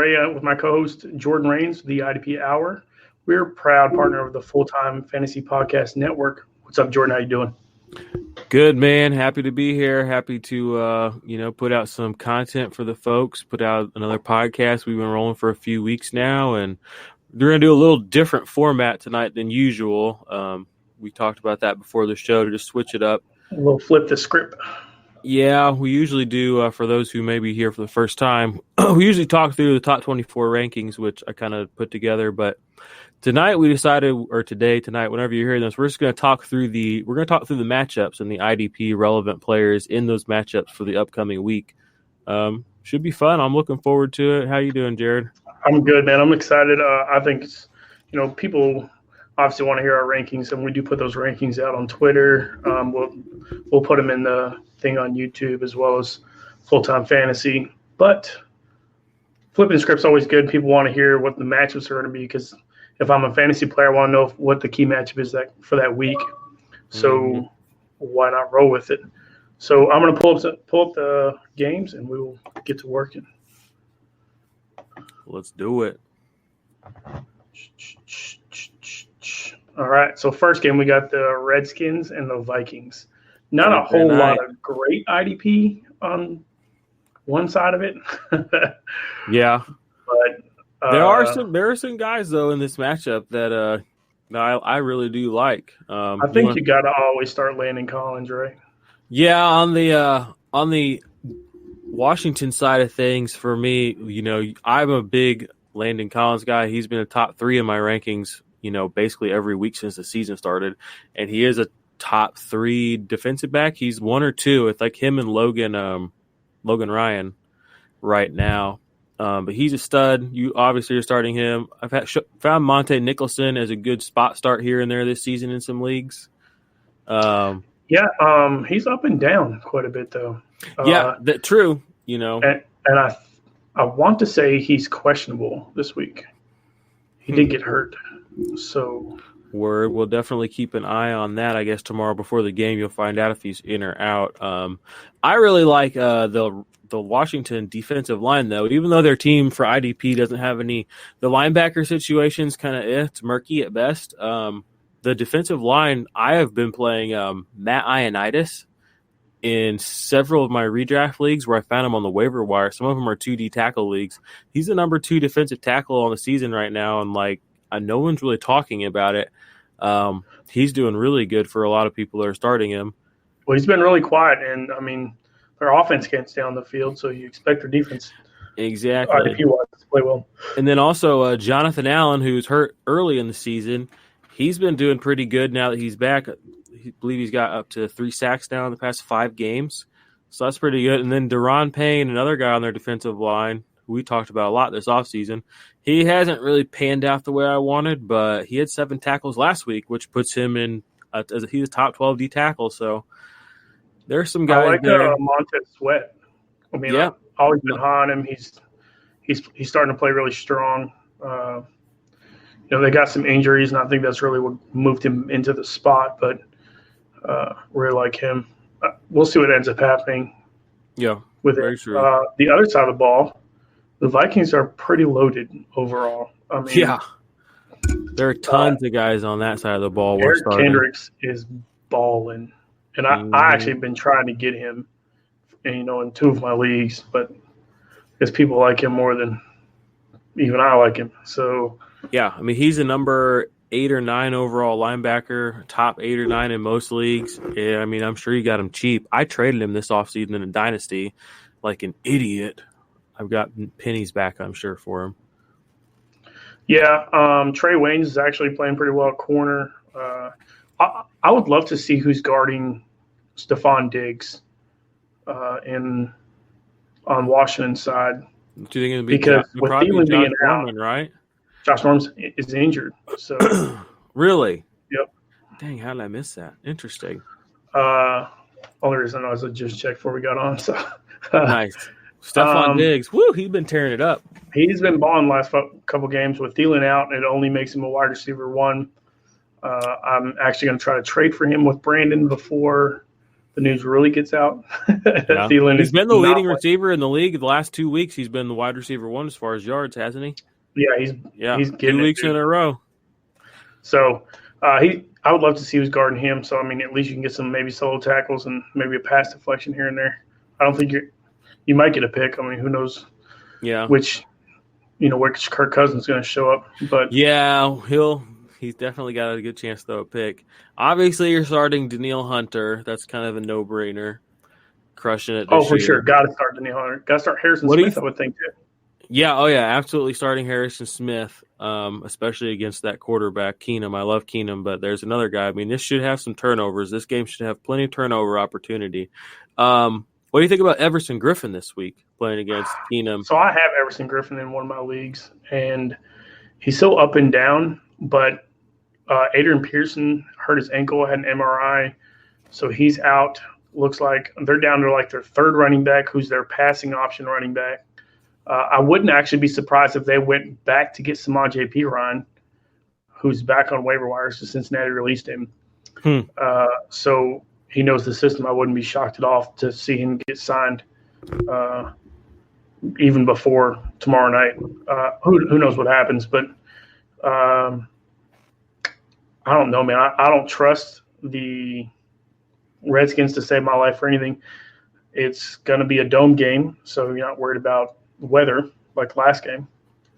Dre with my co-host Jordan Rains, the IDP Hour. We're a proud partner of the Full-Time Fantasy Podcast Network. What's up, Jordan? How you doing? Good, man. Happy to be here. Happy to put out some content for the folks. Put out another podcast. We've been rolling for a few weeks now, and we're going to do a little different format tonight than usual. We talked about that before the show to just switch it up. We'll flip the script. Yeah, we usually do. For those who may be here for the first time, we usually talk through the top 24 rankings, which I kind of put together. But tonight we decided, or tonight, whenever you're hearing this, we're just going to talk through the matchups and the IDP relevant players in those matchups for the upcoming week. Should be fun. I'm looking forward to it. How you doing, Jarod? I'm good, man. I'm excited. I think people obviously want to hear our rankings, and we do put those rankings out on Twitter. We'll put them in the thing on YouTube as well as Full-Time Fantasy. But flipping script's always good. People want to hear what the matchups are going to be because if I'm a fantasy player, I want to know what the key matchup is for that week. So why not roll with it? So I'm going to pull up the games, and we will get to working. Let's do it. All right, so first game, we got the Redskins and the Vikings. Not a whole lot of great IDP on one side of it. Yeah. But there are some guys, though, in this matchup that I really do like. I think you got to always start Landon Collins, right? Yeah, on the Washington side of things, for me, I'm a big Landon Collins guy. He's been a top 3 in my rankings, basically every week since the season started. And he is a top 3 defensive back. He's 1 or 2. It's like him and Logan Ryan right now. But he's a stud. You obviously are starting him. I've found Monte Nicholson as a good spot start here and there this season in some leagues. He's up and down quite a bit, though. True. And I want to say he's questionable this week. He did get hurt. So we'll definitely keep an eye on that. I guess tomorrow before the game you'll find out if he's in or out. I really like the Washington defensive line, though. Even though their team for IDP doesn't have any, the linebacker situation's kind of it's murky at best. The defensive line, I have been playing Matt Ioannidis in several of my redraft leagues where I found him on the waiver wire. Some of them are 2D tackle leagues. He's the number 2 defensive tackle on the season right now, and no one's really talking about it. He's doing really good for a lot of people that are starting him. Well, he's been really quiet, and their offense can't stay on the field, so you expect their defense exactly IDP-wise to play well. And then also Jonathan Allen, who's hurt early in the season, he's been doing pretty good now that he's back. I believe he's got up to 3 sacks now in the past 5 games. So that's pretty good. And then Deron Payne, another guy on their defensive line, who we talked about a lot this offseason, he hasn't really panned out the way I wanted, but he had 7 tackles last week, which puts him in he's a top 12 D tackle. So there's some guys I like there. Montez Sweat. I've always been high on him. He's starting to play really strong. They got some injuries, and I think that's really what moved him into the spot, but really like him. We'll see what ends up happening. Yeah, with very it. true. The other side of the ball, the Vikings are pretty loaded overall. There are tons of guys on that side of the ball. Eric Kendricks is balling, and I actually have been trying to get him, in 2 of my leagues, but because people like him more than even I like him. So yeah, he's a number 8 or 9 overall linebacker, top 8 or 9 in most leagues. Yeah, I'm sure you got him cheap. I traded him this offseason in a dynasty like an idiot. I've got pennies back, I'm sure, for him. Yeah, Trey Waynes is actually playing pretty well at corner. I would love to see who's guarding Stephon Diggs on Washington's side. Do you think it'll be because with Thielen being out, right? Josh Norman is injured. So really? Yep. Dang, how did I miss that? Interesting. Only reason I was just checked before we got on. So nice. Stephon Diggs, he's been tearing it up. He's been balling the last couple games with Thielen out. It only makes him a wide receiver 1. I'm actually going to try to trade for him with Brandon before the news really gets out. Yeah. Thielen He's is been the not leading playing. receiver in the league the last 2 weeks. He's been the wide receiver one as far as yards, hasn't he? Yeah, he's getting 2 weeks it, dude. in a row. So I would love to see who's guarding him. So I mean, at least you can get some maybe solo tackles and maybe a pass deflection here and there. I don't think you might get a pick. I mean, who knows? Yeah. Which Kirk Cousins is going to show up, but yeah, he's definitely got a good chance to throw a pick. Obviously, you're starting Danielle Hunter. That's kind of a no-brainer. Crushing it. For sure, got to start Danielle Hunter. Got to start Harrison Smith. I would think too. Yeah, absolutely starting Harrison Smith, especially against that quarterback, Keenum. I love Keenum, but there's another guy. I mean, this should have some turnovers. This game should have plenty of turnover opportunity. What do you think about Everson Griffin this week playing against Keenum? So I have Everson Griffin in one of my leagues, and he's so up and down, but Adrian Pearson hurt his ankle, had an MRI, so he's out. Looks like they're down to like their third running back, who's their passing option running back. I wouldn't actually be surprised if they went back to get Samaje Perine, who's back on waiver wires since Cincinnati released him. So he knows the system. I wouldn't be shocked at all to see him get signed even before tomorrow night. Who knows what happens, but I don't know, man. I don't trust the Redskins to save my life or anything. It's going to be a dome game, so you're not worried about weather like last game.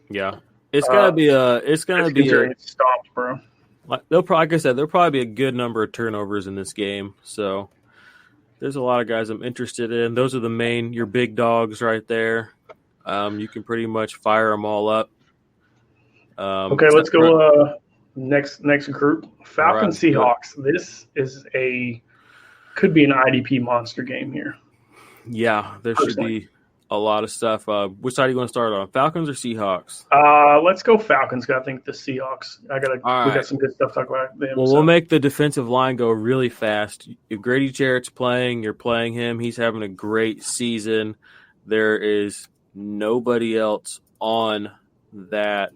Yeah, it's gonna be stomped, bro. Like I said, there'll probably be a good number of turnovers in this game. So there's a lot of guys I'm interested in. Those are your big dogs right there. You can pretty much fire them all up. Okay, let's go. Next group, Falcons Seahawks. This is could be an IDP monster game here. Yeah, there should be a lot of stuff. Which side are you going to start on, Falcons or Seahawks? Let's go Falcons. I think the Seahawks. We got some good stuff to talk about them. Well, we'll make the defensive line go really fast. If Grady Jarrett's playing, you're playing him. He's having a great season. There is nobody else on that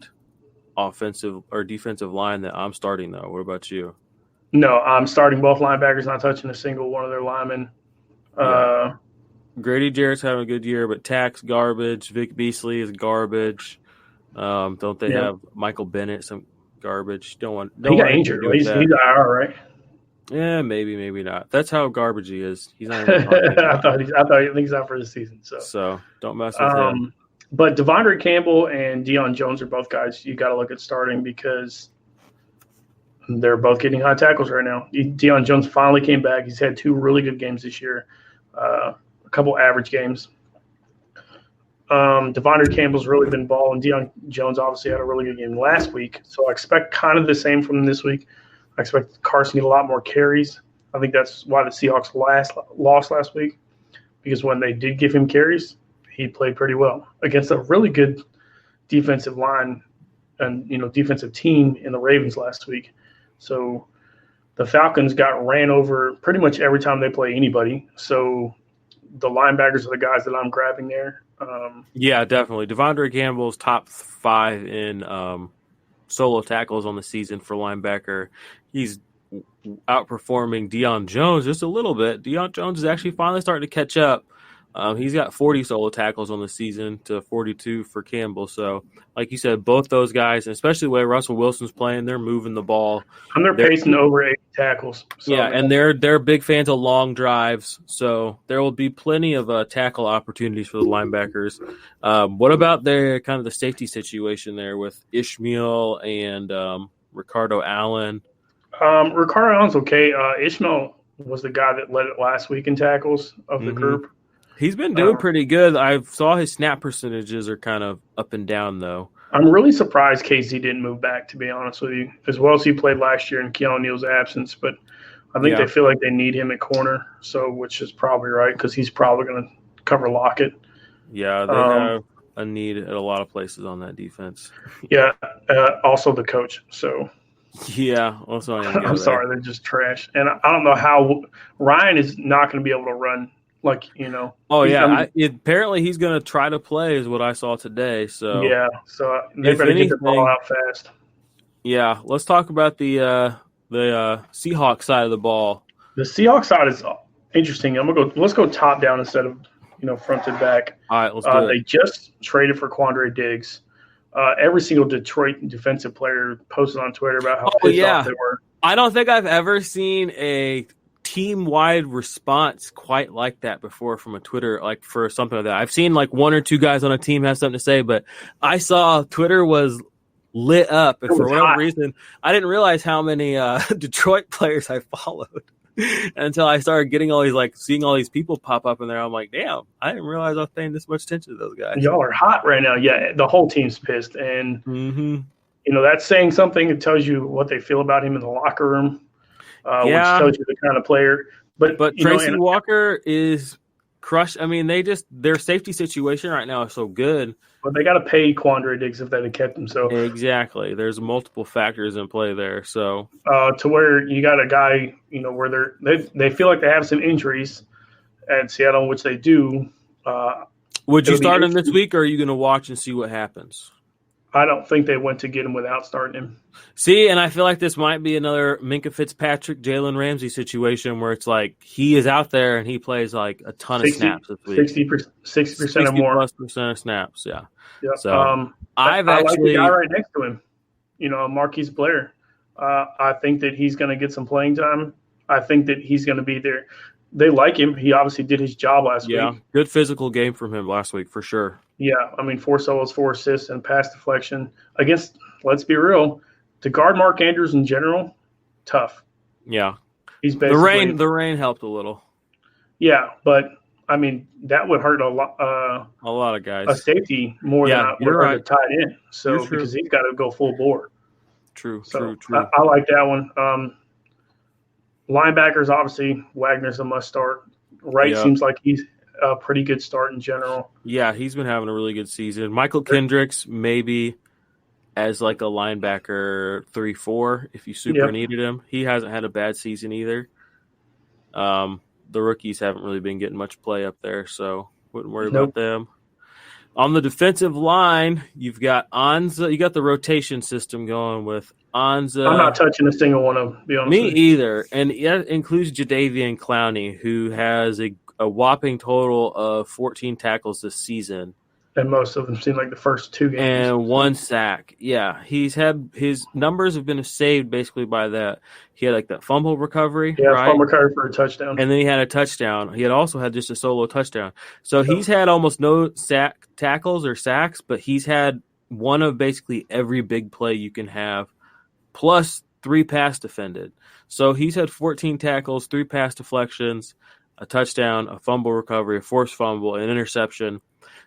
offensive or defensive line that I'm starting, though. What about you? No, I'm starting both linebackers, not touching a single one of their linemen. Yeah. Grady Jarrett's having a good year, but Tack's garbage. Vic Beasley is garbage. Don't they have Michael Bennett, some garbage? He got injured. He's IR, right? Yeah, maybe not. That's how garbage he is. He's not even I thought he's out for the season. So don't mess with him. But Devondre Campbell and Deion Jones are both guys you got to look at starting because they're both getting high tackles right now. Deion Jones finally came back. He's had 2 really good games this year. A couple average games. Devondre Campbell's really been balling. Deion Jones obviously had a really good game last week, so I expect kind of the same from this week. I expect Carson to get a lot more carries. I think that's why the Seahawks lost last week, because when they did give him carries, he played pretty well against a really good defensive line and defensive team in the Ravens last week. So the Falcons got ran over pretty much every time they play anybody. So the linebackers are the guys that I'm grabbing there. Yeah, definitely. Devondre Campbell's top 5 in solo tackles on the season for linebacker. He's outperforming Deion Jones just a little bit. Deion Jones is actually finally starting to catch up. He's got 40 solo tackles on the season to 42 for Campbell. So, like you said, both those guys, and especially the way Russell Wilson's playing, they're moving the ball. And they're pacing over 80 tackles. So yeah, and they're big fans of long drives. So there will be plenty of tackle opportunities for the linebackers. What about the safety situation there with Ishmael and Ricardo Allen? Ricardo Allen's okay. Ishmael was the guy that led it last week in tackles of the group. He's been doing pretty good. I saw his snap percentages are kind of up and down, though. I'm really surprised KZ didn't move back, to be honest with you, as well as he played last year in Keanu Neal's absence. But I think they feel like they need him at corner, which is probably right because he's probably going to cover Lockett. Yeah, they have a need at a lot of places on that defense. Yeah, also the coach. So yeah, also I'm sorry, they're just trash. And I don't know how Ryan is not going to be able to run. Oh yeah. Apparently he's going to try to play, is what I saw today. So yeah, so they better get the ball out fast. Yeah, let's talk about the Seahawks side of the ball. The Seahawks side interesting. Let's go top down instead of front to back. All right, let's do it. They just traded for Quandre Diggs. Every single Detroit defensive player posted on Twitter about how pissed off they were. I don't think I've ever seen a team-wide response quite like that before from a Twitter, like for something like that. I've seen like one or two guys on a team have something to say, but I saw Twitter was lit up, and for whatever reason, I didn't realize how many Detroit players I followed until I started getting all these, like, seeing all these people pop up in there. I'm like, damn, I didn't realize I was paying this much attention to those guys. Y'all are hot right now. Yeah, the whole team's pissed, and that's saying something. It tells you what they feel about him in the locker room, which tells you the kind of player. But Tracy Walker is crushed. I mean, their safety situation right now is so good. But they got to pay Quandre Diggs if they had kept him. So exactly, there's multiple factors in play there. So to where you got a guy, where they feel like they have some injuries at Seattle, which they do. Would you start him this week, or are you going to watch and see what happens? I don't think they went to get him without starting him. See, and I feel like this might be another Minkah Fitzpatrick, Jalen Ramsey situation where it's like he is out there and he plays like a ton of snaps this week. 60% or more. 60% of snaps, yeah. So I like the guy right next to him, Marquise Blair. I think that he's going to get some playing time. I think that he's going to be there. They like him. He obviously did his job last week. Yeah, good physical game from him last week for sure. Yeah, I mean, 4 solos, 4 assists, and pass deflection against, let's be real, to guard Mark Andrews in general, tough. Yeah. He's basically the rain helped a little. Yeah, but I mean, that would hurt a lot of guys. A safety more than a tight end. So because he's got to go full bore. True. I like that one. Linebackers, obviously, Wagner's a must start. Wright seems like he's a pretty good start in general. Yeah, he's been having a really good season. Michael Kendricks maybe as like a linebacker 3-4 if you super needed him. He hasn't had a bad season either. The rookies haven't really been getting much play up there, so wouldn't worry about them. On the defensive line, you've got Anza. You got the rotation system going with Anza. I'm not touching a single one of them, to be honest. Me either. And it includes Jadeveon Clowney, who has a whopping total of 14 tackles this season. And most of them seem like the first 2 games. And 1 sack. Yeah, his numbers have been saved basically by that. He had like that fumble recovery. Yeah, right? fumble recovery for a touchdown. And then he had a touchdown. He had also had just a solo touchdown. So he's had almost no tackles or sacks, but he's had one of basically every big play you can have, plus 3 pass defended. So he's had 14 tackles, 3 pass deflections, a touchdown, a fumble recovery, a forced fumble, an interception.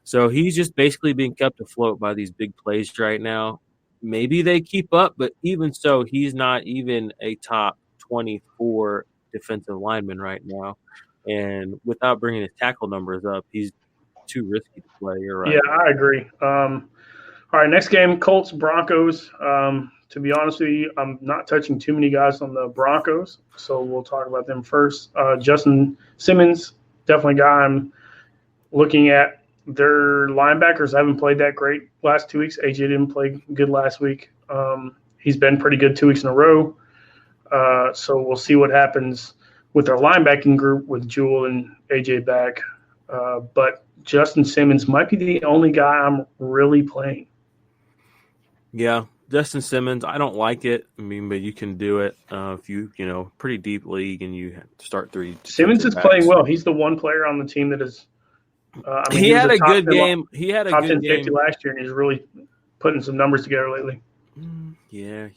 So he's just basically being kept afloat by these big plays right now. Maybe they keep up, but even so, he's not even a top 24 defensive lineman right now. And without bringing his tackle numbers up, he's too risky to play. You're right. Yeah, I agree. All right, next game, Colts, Broncos. To be honest with you, I'm not touching too many guys on the Broncos, so we'll talk about them first. Justin Simmons, definitely a guy I'm looking at. Their linebackers haven't played that great last 2 weeks. AJ didn't play good last week. He's been pretty good 2 weeks in a row. So we'll see what happens with their linebacking group with Jewell and AJ back. But Justin Simmons might be the only guy I'm really playing. Yeah, Justin Simmons, I don't like it. I mean, but you can do it if you pretty deep league and you start 3. Simmons is playing well. He's the one player on the team that is he had a good game. He had a top good 10 game last year, and he's really putting some numbers together lately. Yeah.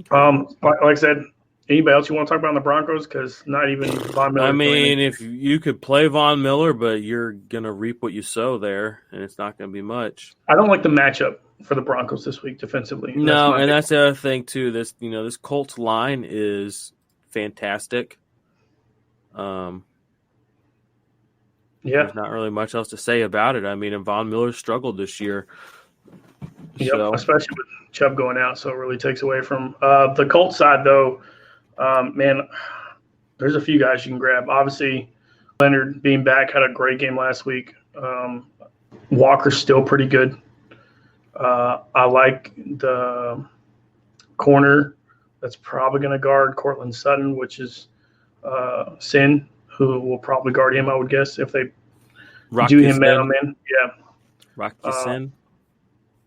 Like I said, anybody else you want to talk about on the Broncos? Because not even Von Miller. I mean, if you could play Von Miller, but you're gonna reap what you sow there, and it's not gonna be much. I don't like the matchup for the Broncos this week defensively. That's the other thing too. This Colts line is fantastic. There's not really much else to say about it. I mean, and Von Miller struggled this year. Yep, especially with Chubb going out, so it really takes away from the Colts side, though. Man, there's a few guys you can grab. Obviously, Leonard being back had a great game last week. Walker's still pretty good. I like the corner that's probably going to guard Cortland Sutton, which is Sin, who will probably guard him, I would guess, if they Rock do Ya him man Sin. on man. Yeah, Rock Ya Sin.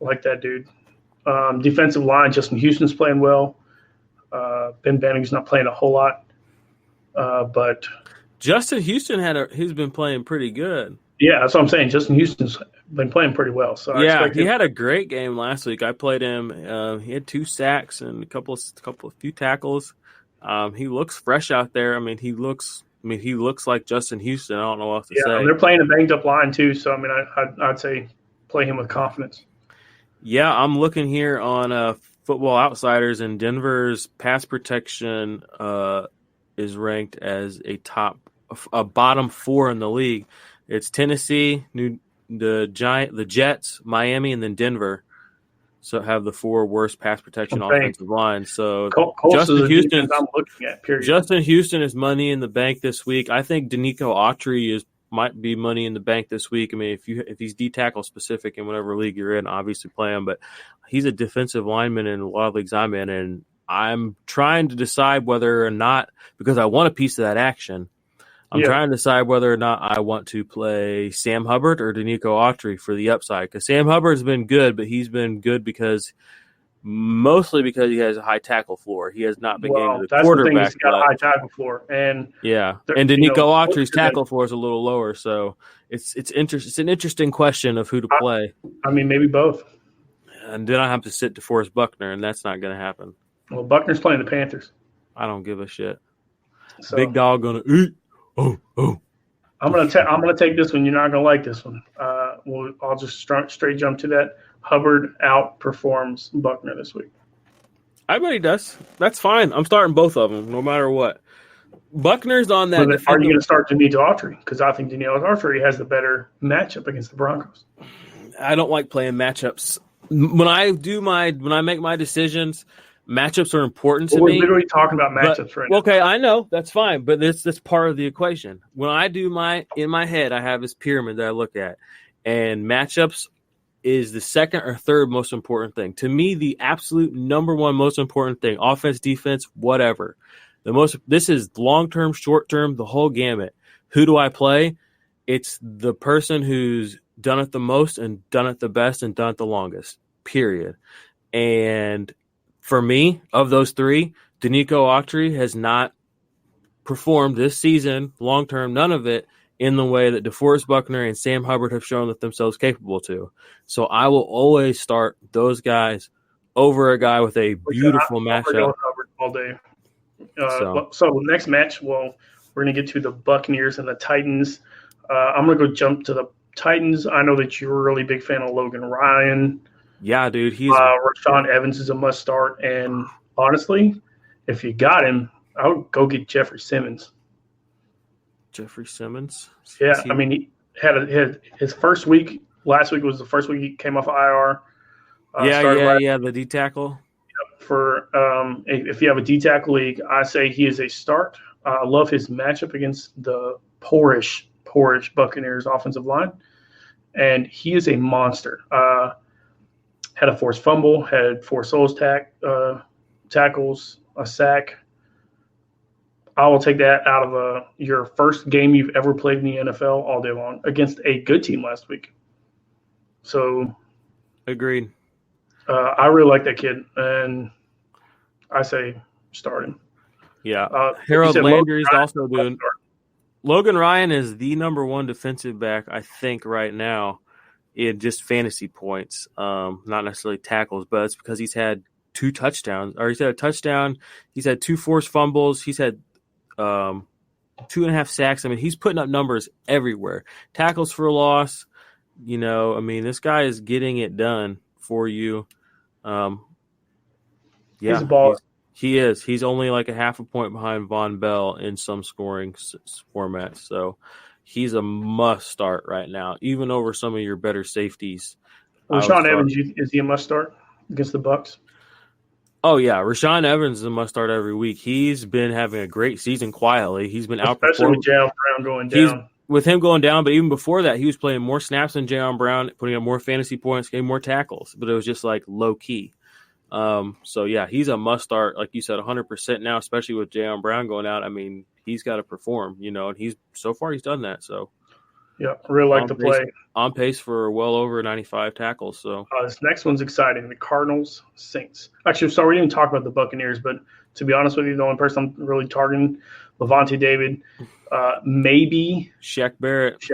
like that dude. Defensive line, Justin Houston's playing well. Ben Banning's not playing a whole lot, but Justin Houston he's been playing pretty good. yeah, that's what I'm saying. Justin Houston's been playing pretty well. So I expect he had a great game last week. I played him. He had 2 sacks and a few tackles. He looks fresh out there. I mean, he looks like Justin Houston. I don't know what to say. Yeah, they're playing a banged up line too. So I mean, I'd say play him with confidence. Yeah, I'm looking here on Football Outsiders, and Denver's pass protection is ranked as a bottom 4 in the league. It's Tennessee, the Jets, Miami, and then Denver. So have the 4 worst pass protection offensive lines. So Justin Houston, I'm looking at. Period. Justin Houston is money in the bank this week. I think Danico Autry might be money in the bank this week. I mean, if he's D tackle specific in whatever league you're in, obviously play him. But he's a defensive lineman in a lot of leagues I'm in, and I'm trying to decide whether or not, because I want a piece of that action. I'm trying to decide whether or not I want to play Sam Hubbard or Danico Autry for the upside. Because Sam Hubbard's been good, but he's been good mostly because he has a high tackle floor. He has not been getting to the quarterback. He's got a high tackle floor, and and Danico Autry's tackle floor is a little lower. So it's an interesting question of who to play. I mean, maybe both. And then I have to sit DeForest Buckner, and that's not going to happen. Well, Buckner's playing the Panthers. I don't give a shit. So, Big dog gonna eat. Oh. I'm gonna take this one. You're not gonna like this one. I'll just straight jump to that. Hubbard outperforms Buckner this week. I bet he does. That's fine. I'm starting both of them, no matter what. Buckner's on that. Are you going to start Danico Autry? Because I think Danico Autry has the better matchup against the Broncos. I don't like playing matchups. When I make my decisions, matchups are important to me. We're literally talking about matchups right now. Okay, I know. That's fine. But that's part of the equation. When I do in my head, I have this pyramid that I look at. And matchups is the second or third most important thing. To me, the absolute number one most important thing, offense, defense, whatever. This is long-term, short-term, the whole gamut. Who do I play? It's the person who's done it the most and done it the best and done it the longest, period. And for me, of those 3, Danico Autry has not performed this season, long-term, none of it, in the way that DeForest Buckner and Sam Hubbard have shown themselves capable to. So I will always start those guys over a guy with a beautiful matchup. Hubbard all day. So next match, we're going to get to the Buccaneers and the Titans. I'm going to go jump to the Titans. I know that you're a really big fan of Logan Ryan. Yeah, dude. Rashaan Evans is a must start. And honestly, if you got him, I would go get Jeffrey Simmons. Jeffrey Simmons? Yeah, I mean, he had his first week. Last week was the first week he came off of IR. The D tackle. If you have a D tackle league, I say he is a start. I love his matchup against the poorish Buccaneers offensive line, and he is a monster. Had a forced fumble, had 4 solo tackles, a sack. I will take that out of your first game you've ever played in the NFL all day long against a good team last week. So, agreed. I really like that kid, and I say start him. Yeah, Harold Landry is also doing. Logan Ryan is the number 1 defensive back, I think, right now in just fantasy points, not necessarily tackles, but it's because he's had 2 touchdowns, or he's had a touchdown. He's had 2 forced fumbles. He's had 2.5 sacks. I mean, he's putting up numbers everywhere. Tackles for a loss. This guy is getting it done for you. He's a baller. He is. He's only like a half a point behind Von Bell in some scoring formats. So he's a must start right now, even over some of your better safeties. Rashaan Evans, is he a must start against the Bucs? Oh, yeah. Rashaan Evans is a must start every week. He's been having a great season quietly. He's been outperforming. Especially with Jarod Brown going down. With him going down, but even before that, he was playing more snaps than Jarod Brown, putting up more fantasy points, getting more tackles. But it was just like low key. So, yeah, he's a must start. Like you said, 100% now, especially with Jarod Brown going out. I mean, he's got to perform, and he's done that. So yeah, really like the play. On pace for well over 95 tackles. So this next one's exciting. The Cardinals, Saints. Actually, sorry, we didn't even talk about the Buccaneers, but to be honest with you, the only person I'm really targeting, Levante David, maybe Shaq Barrett.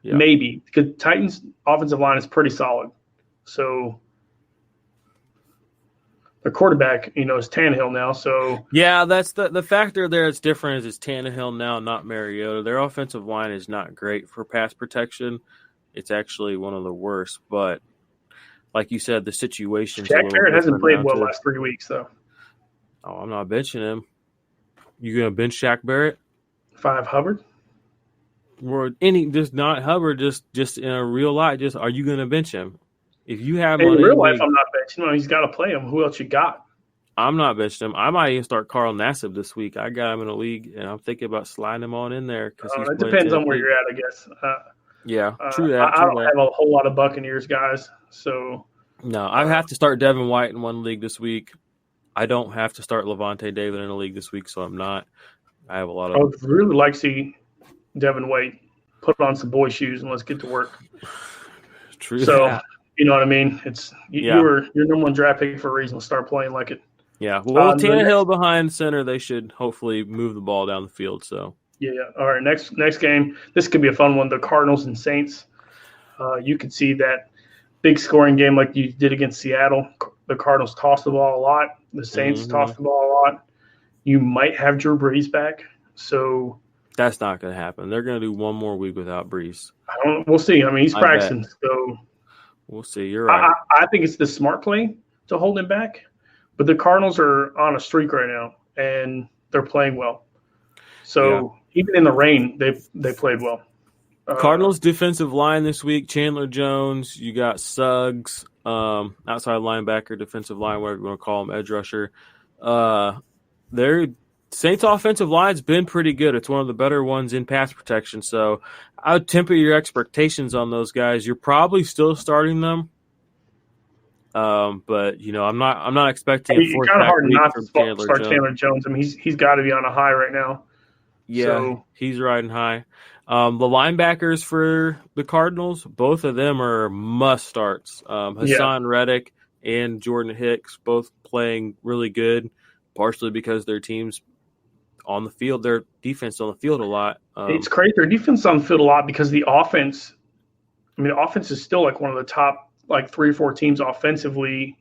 Yeah. Maybe, because Titans' offensive line is pretty solid. So their quarterback, is Tannehill now. So yeah, that's the factor there. It's different. Is Tannehill now, not Mariota. Their offensive line is not great for pass protection. It's actually one of the worst. But like you said, the situation. Shaq Barrett hasn't played well last 3 weeks, though. Oh, I'm not benching him. You gonna bench Shaq Barrett? 5 Hubbard. Or just not Hubbard. Just in a real life. Just are you gonna bench him? If you have in real life, I'm not benching him. He's got to play him. Who else you got? I'm not benching him. I might even start Carl Nassib this week. I got him in a league, and I'm thinking about sliding him on in there because it depends on where you're at, I guess. Yeah, true that. I don't have a whole lot of Buccaneers guys, so no, I have to start Devin White in one league this week. I don't have to start Levante David in a league this week, so I'm not. I have a lot of. I would really like to see Devin White put on some boy shoes and let's get to work. True. So. That. You know what I mean? It's you're number one draft pick for a reason. Start playing like it. Yeah. Well, Tannehill behind center, they should hopefully move the ball down the field. So yeah. All right. Next game. This could be a fun one. The Cardinals and Saints. You could see that big scoring game like you did against Seattle. The Cardinals tossed the ball a lot. The Saints tossed the ball a lot. You might have Drew Brees back. So that's not going to happen. They're going to do one more week without Brees. We'll see. I mean, he's practicing. So. We'll see. You're right. I think it's the smart play to hold him back, but the Cardinals are on a streak right now, and they're playing well. So even in the rain, they played well. Cardinals defensive line this week: Chandler Jones. You got Suggs, outside linebacker, defensive line, whatever you want to call him, edge rusher. Their Saints offensive line's been pretty good. It's one of the better ones in pass protection. So I would temper your expectations on those guys. You're probably still starting them, but I'm not expecting. It's kind of hard not to start Chandler Jones. I mean, he's got to be on a high right now. Yeah, so. He's riding high. The linebackers for the Cardinals, both of them are must starts. Hassan Reddick and Jordan Hicks both playing really good, partially because their teams on the field, their defense on the field a lot. It's crazy. Their defense on the field a lot because the offense is still like one of the top 3 or 4 teams offensively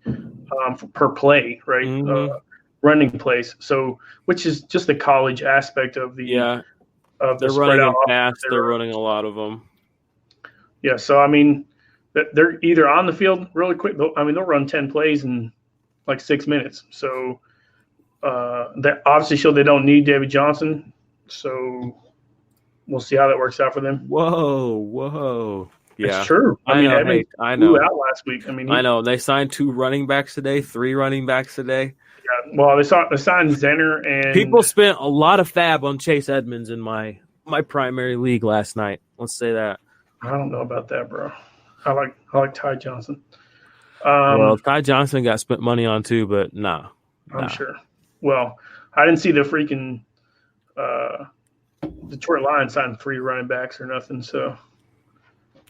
per play, right? Mm-hmm. Running plays. So, which is just the college aspect of the of the they're running out fast. They're running a lot of them. Yeah. So I mean, they're either on the field really quick. They'll run 10 plays in 6 minutes. So. That obviously showed they don't need David Johnson, so we'll see how that works out for them. Whoa. Yeah. It's true. I know. I know. Out last week. I know. They signed 2 running backs today, 3 running backs today. Yeah. Well, they signed Zenner and people spent a lot of fab on Chase Edmonds in my primary league last night. Let's say that. I don't know about that, bro. I like Ty Johnson. Well, Ty Johnson got spent money on too, but nah. I'm sure. Well, I didn't see the freaking Detroit Lions sign 3 running backs or nothing, so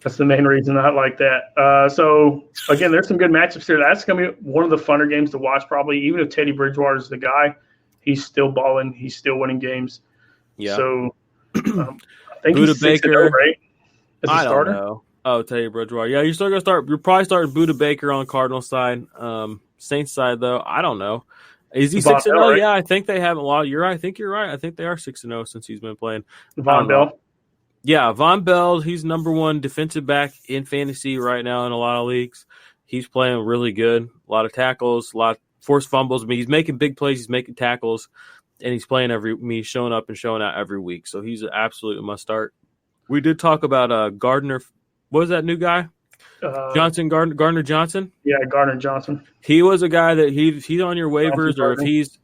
that's the main reason I like that. So, again, there's some good matchups here. That's going to be one of the funner games to watch probably. Even if Teddy Bridgewater is the guy, he's still balling. He's still winning games. Yeah. So, I think Buda he's 6-0, Baker, right? As a starter? I don't know. Oh, Teddy Bridgewater. Yeah, you're still going to start. You're probably starting Buda Baker on the Cardinals side. Saints side, though, I don't know. Is he 6-0? Right? Yeah, I think they haven't lost. You're right. I think you're right. I think they are 6-0 since he's been playing. Von Bell. Yeah, Von Bell. He's number 1 defensive back in fantasy right now in a lot of leagues. He's playing really good. A lot of tackles, a lot of forced fumbles. I mean, he's making big plays. He's making tackles, and he's playing he's showing up and showing out every week. So he's an absolute must start. We did talk about Gardner. What was that new guy? Gardner Johnson. Yeah, Gardner Johnson. He was a guy that he's on your waivers, or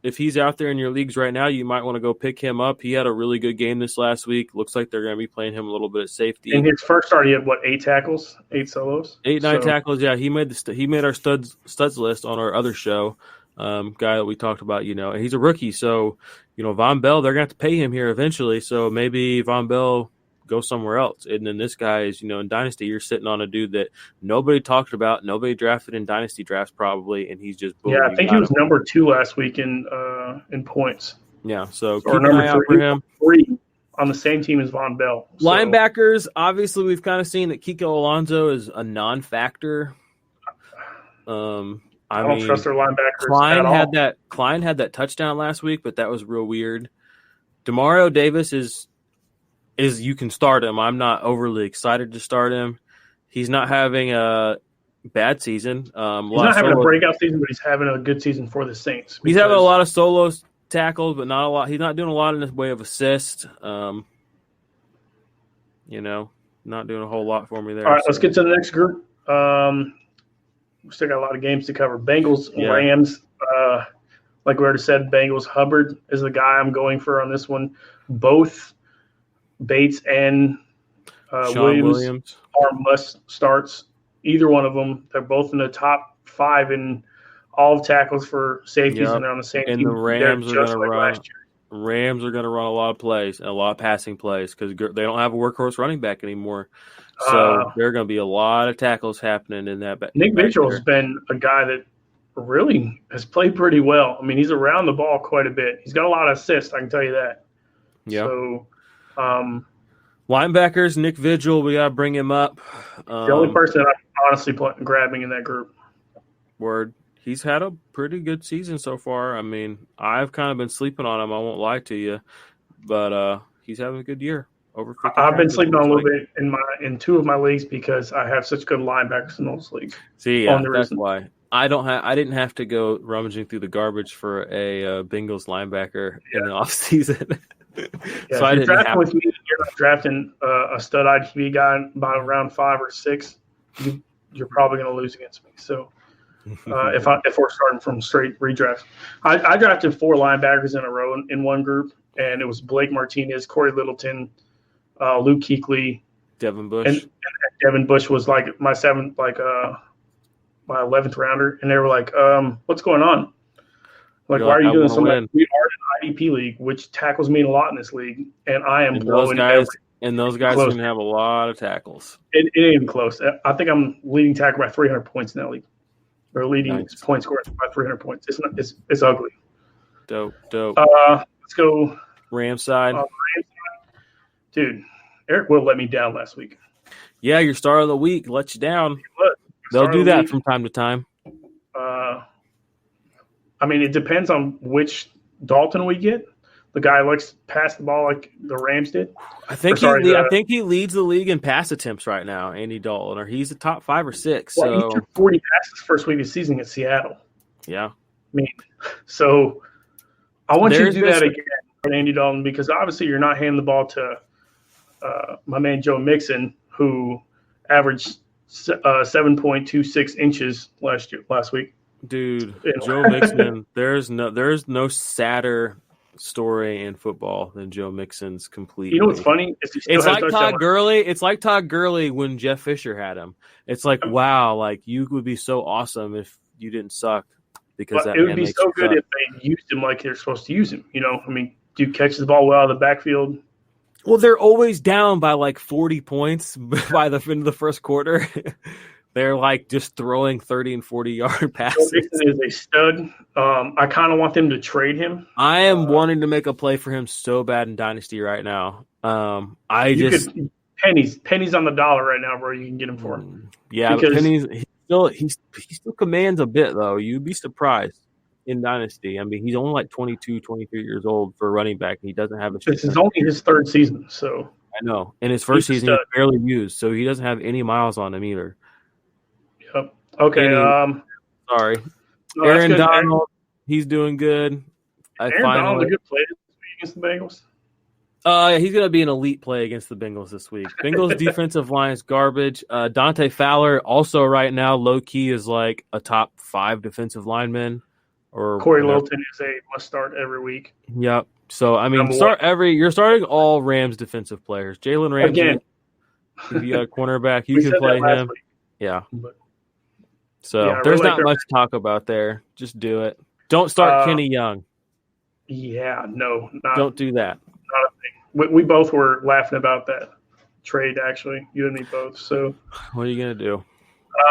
if he's out there in your leagues right now, you might want to go pick him up. He had a really good game this last week. Looks like they're going to be playing him a little bit at safety. In his first start, he had 8 tackles, 8 solos, 9 tackles. Yeah, he made our studs list on our other show. guy that we talked about, and he's a rookie. So, Von Bell, they're going to have to pay him here eventually. So maybe Von Bell goes somewhere else. And then this guy is, in Dynasty, you're sitting on a dude that nobody talked about, nobody drafted in Dynasty drafts probably, and he's just boom. Yeah, I think he was number 2 last week in points. Yeah, so or keep an eye out for him. 3 on the same team as Von Bell. So. Linebackers, obviously, we've kind of seen that Kiko Alonso is a non-factor. I don't trust their linebackers at all. Klein had that touchdown last week, but that was real weird. Demario Davis is you can start him. I'm not overly excited to start him. He's not having a bad season. He's not having a breakout season, but he's having a good season for the Saints. He's having a lot of solo tackles, but not a lot. He's not doing a lot in the way of assist. Not doing a whole lot for me there. All right, let's get to the next group. We still got a lot of games to cover. Bengals, Rams. Like we already said, Bengals. Hubbard is the guy I'm going for on this one. Both Bates and Williams are must starts. Either one of them. They're both in the top 5 in all of tackles for safeties, and they're on the same team. And the Rams are going to run. Rams are going to run a lot of plays and a lot of passing plays because they don't have a workhorse running back anymore. So there are going to be a lot of tackles happening in that. Nick Vigil has been a guy that really has played pretty well. I mean, he's around the ball quite a bit. He's got a lot of assists, I can tell you that. Yeah. So, linebackers, Nick Vigil, we got to bring him up. The only person that I'm honestly grabbing in that group. Word. He's had a pretty good season so far. I mean, I've kind of been sleeping on him. I won't lie to you, but he's having a good year. Over 50 I've been sleeping on a little bit in 2 of my leagues because I have such good linebackers in those leagues. See, that's why I didn't have to go rummaging through the garbage for a Bengals linebacker in the offseason. Yeah, so I didn't drafting with me. You're not drafting a stud IDP guy by round 5 or 6. You're probably going to lose against me. So. If we're starting from straight redraft, I drafted 4 linebackers in a row in one group, and it was Blake Martinez, Corey Littleton, Luke Kuechly, Devin Bush, and Devin Bush was like my 7th, my 11th rounder, and they were like, "What's going on? Why are you doing so much?" We are in an IDP league, which tackles mean a lot in this league, and I am blowing everything. And those guys are going to have a lot of tackles. It ain't even close. I think I'm leading tackle by 300 points in that league. Or leading point scorer by 300 points. It's ugly. Dope. Let's go. Rams side. Dude, Eric Will let me down last week. Yeah, your star of the week let you down. They'll do that from time to time. I mean, it depends on which Dalton we get. The guy likes to pass the ball like the Rams did. I think he leads the league in pass attempts right now, Andy Dalton, or he's a top 5 or 6. Well, he took 40 passes first week of the season in Seattle. Yeah. I mean, so I want you to do that again for Andy Dalton because obviously you're not handing the ball to my man Joe Mixon, who averaged 7.26 inches last week. Dude, Joe Mixon, there's no sadder story in football than Joe Mixon's complete. You know what's funny? It's like Todd Gurley. It's like Todd Gurley when Jeff Fisher had him. It's like, wow, like you would be so awesome if you didn't suck because it would be so good if they used him like they're supposed to use him. I mean, dude catches the ball well out of the backfield. Well, they're always down by like 40 points by the end of the first quarter. They're like just throwing 30 and 40-yard passes. Joe Mixon is a stud. I kind of want them to trade him. I am wanting to make a play for him so bad in Dynasty right now. Pennies on the dollar right now, bro. You can get him for him. Yeah, but pennies. He still commands a bit though. You'd be surprised in Dynasty. I mean, he's only like 22, 23 years old for a running back. And he doesn't have a. This is only his 3rd season, so I know. In his first season, he was barely used, so he doesn't have any miles on him either. Okay. Sorry. Aaron Donald, he's doing good. Aaron Donald's a good player against the Bengals. He's going to be an elite play against the Bengals this week. Bengals defensive line is garbage. Dante Fowler also right now low-key is like a top 5 defensive lineman. Or Corey Littleton is a must-start every week. Yep. So, I mean, you're starting all Rams defensive players. Jalen Ramsey, again, if you got a cornerback, you can play him. Yeah. But, So there's not much to talk about there. Just do it. Don't start Kenny Young. Yeah, no, don't do that. Not a thing. We both were laughing about that trade, actually, you and me both. So, what are you gonna do?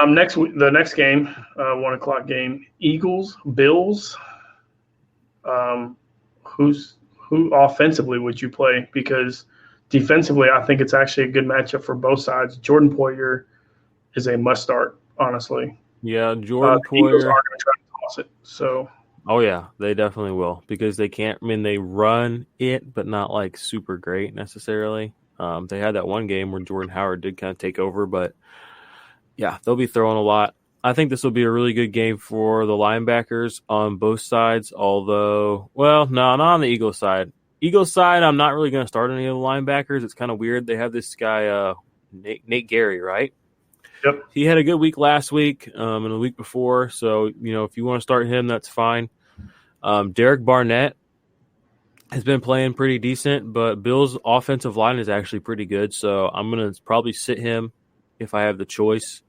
The next game, 1:00 game, Eagles, Bills. Who offensively would you play? Because defensively, I think it's actually a good matchup for both sides. Jordan Poyer is a must start, honestly. Yeah, Jordan Poyer. Eagles are going to try to toss it. So. Oh yeah, they definitely will because they can't. I mean, they run it, but not like super great necessarily. They had that one game where Jordan Howard did kind of take over, but yeah, they'll be throwing a lot. I think this will be a really good game for the linebackers on both sides. Although, well, no, not on the Eagles side. Eagles side, I'm not really going to start any of the linebackers. It's kind of weird. They have this guy, Nate Gary, right? Yep. He had a good week last week and the week before. So, if you want to start him, that's fine. Derek Barnett has been playing pretty decent, but Bill's offensive line is actually pretty good. So I'm going to probably sit him if I have the choice.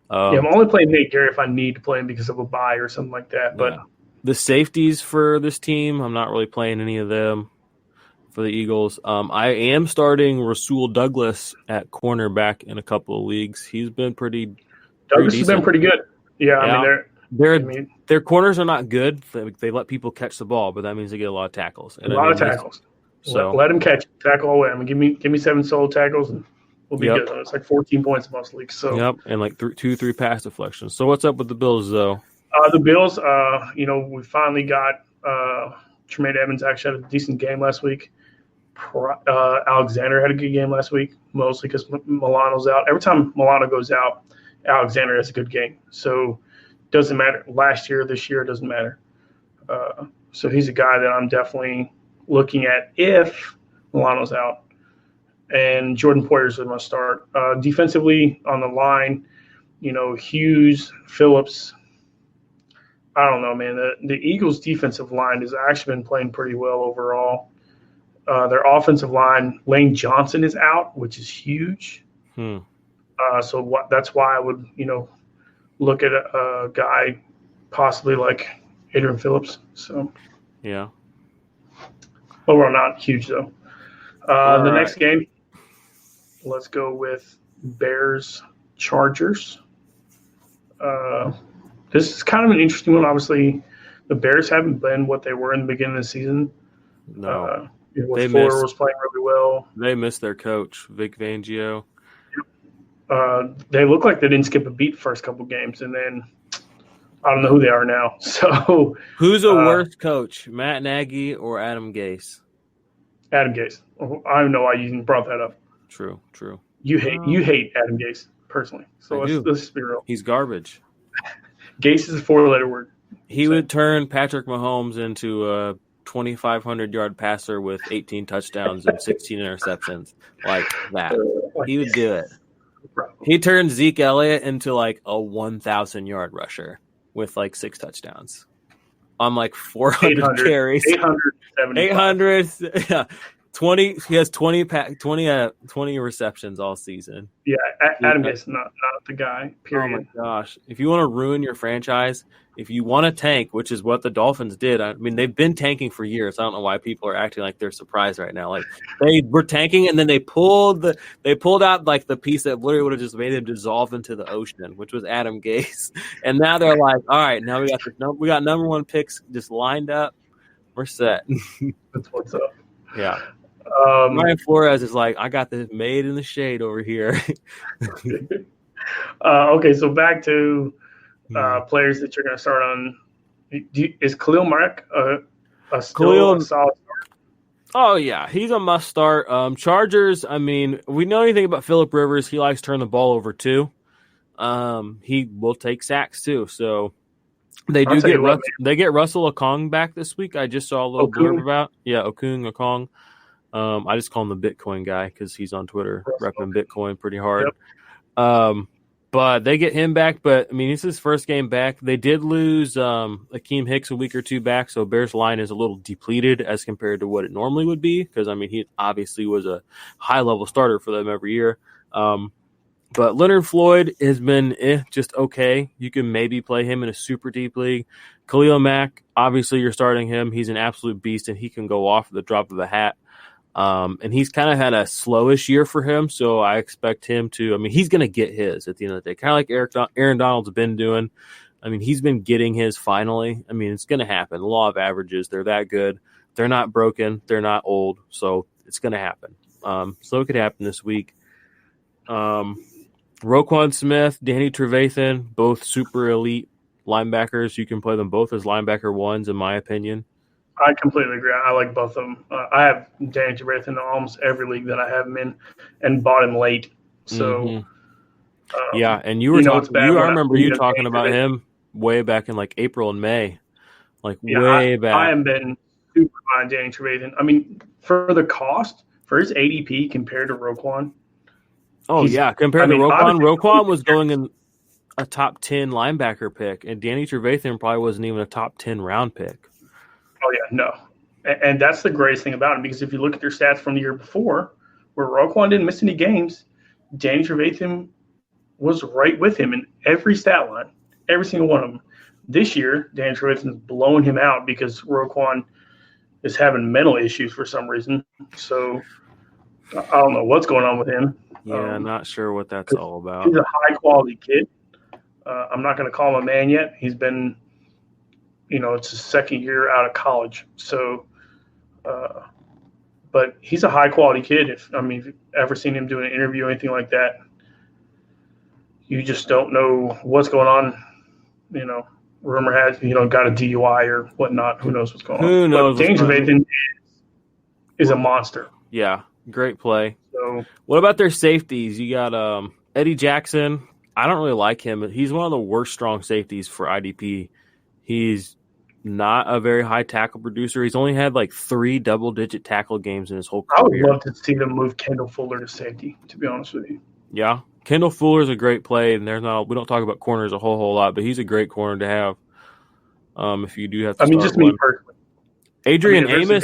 I'm only playing Nate Gary if I need to play him because of a bye or something like that. But yeah. The safeties for this team, I'm not really playing any of them for the Eagles. I am starting Rasul Douglas at cornerback in a couple of leagues. He's been pretty. Douglas has been pretty good. Yeah. I mean, their corners are not good. They let people catch the ball, but that means they get a lot of tackles. And a lot of tackles. So let them catch tackle away. I mean, give me 7 solo tackles and we'll be good. It's like 14 points in most leagues. So and like 3 pass deflections. So what's up with the Bills though? The Bills, we finally got Tremaine Edmonds actually had a decent game last week. Alexander had a good game last week, mostly because Milano's out. Every time Milano goes out, Alexander has a good game. So it doesn't matter. Last year, this year, it doesn't matter. So he's a guy that I'm definitely looking at if Milano's out. And Jordan Poyer's must start. Defensively on the line, Hughes, Phillips. I don't know, man. The Eagles' defensive line has actually been playing pretty well overall. Their offensive line, Lane Johnson is out, which is huge. That's why I would, look at a guy possibly like Adrian Phillips. So yeah. Overall, not huge though. The next game, let's go with Bears Chargers. This is kind of an interesting one. Obviously, the Bears haven't been what they were in the beginning of the season. No. Fuller was playing really well. They missed their coach, Vic Fangio. They look like they didn't skip a beat the first couple games, and then I don't know who they are now. So who's a worse coach, Matt Nagy or Adam Gase? Adam Gase. I don't know why you even brought that up. True. You hate Adam Gase personally. So let's be real. He's garbage. Gase is a 4-letter word. He would turn Patrick Mahomes into a 2,500-yard passer with 18 touchdowns and 16 interceptions like that. He would do it. He turned Zeke Elliott into like a 1,000-yard rusher with like 6 touchdowns on like 400 carries. 800. Yeah. 20. He has 20 receptions all season. Yeah, Adam Gase is not the guy. Period. Oh my gosh! If you want to ruin your franchise, if you want to tank, which is what the Dolphins did, I mean they've been tanking for years. I don't know why people are acting like they're surprised right now. Like they were tanking, and then they pulled out like the piece that literally would have just made them dissolve into the ocean, which was Adam Gase. And now they're like, all right, now we got number 1 picks just lined up. We're set. That's what's up. Yeah. Ryan Flores is like, I got this made in the shade over here. Okay, so back to players that you're going to start on. Is Khalil Mack a solid start? Oh, yeah. He's a must start. Chargers, I mean, we know anything about Phillip Rivers. He likes to turn the ball over, too. He will take sacks, too. So they get Russell Okung back this week. I just saw a little blurb about. Yeah, Okung. I just call him the Bitcoin guy because he's on Twitter repping Bitcoin pretty hard. Yep. But they get him back. But, I mean, it's his first game back. They did lose Akeem Hicks a week or 2 back, so Bears' line is a little depleted as compared to what it normally would be because, I mean, he obviously was a high-level starter for them every year. But Leonard Floyd has been just okay. You can maybe play him in a super deep league. Khalil Mack, obviously you're starting him. He's an absolute beast, and he can go off at the drop of a hat. And he's kind of had a slowish year for him, so I expect him to – I mean, he's going to get his at the end of the day, kind of like Aaron Donald's been doing. I mean, he's been getting his finally. I mean, it's going to happen. The law of averages, they're that good. They're not broken. They're not old, so it's going to happen. So it could happen this week. Roquan Smith, Danny Trevathan, both super elite linebackers. You can play them both as linebacker ones, in my opinion. I completely agree. I like both of them. I have Danny Trevathan in almost every league that I have him in, and bought him late. So, yeah, and you were talking. I remember you talking about him way back in like April and May, way back. I have been super high on Danny Trevathan. I mean, for the cost, for his ADP compared to Roquan. Oh yeah, compared to Roquan, Roquan was going in a top 10 linebacker pick, and Danny Trevathan probably wasn't even a top 10 round pick. Oh, yeah, no. And that's the greatest thing about him, because if you look at their stats from the year before, where Roquan didn't miss any games, Danny Trevathan was right with him in every stat line, every single one of them. This year, Danny Trevathan's blowing him out because Roquan is having mental issues for some reason. So I don't know what's going on with him. Yeah, not sure what that's all about. He's a high-quality kid. I'm not going to call him a man yet. He's been, it's his second year out of college. So, but he's a high-quality kid. If you've ever seen him do an interview or anything like that, you just don't know what's going on. Rumor has, got a DUI or whatnot. Who knows what's going on? Who knows? But James Trevathan is a monster. Yeah, great play. So, what about their safeties? You got Eddie Jackson. I don't really like him. He's one of the worst strong safeties for IDP. He's not a very high tackle producer. He's only had 3 double-digit tackle games in his whole career. I would love to see them move Kendall Fuller to safety, to be honest with you. Yeah. Kendall Fuller's a great play, and we don't talk about corners a whole lot, but he's a great corner to have if you do have to start just one. me personally. Adrian Amos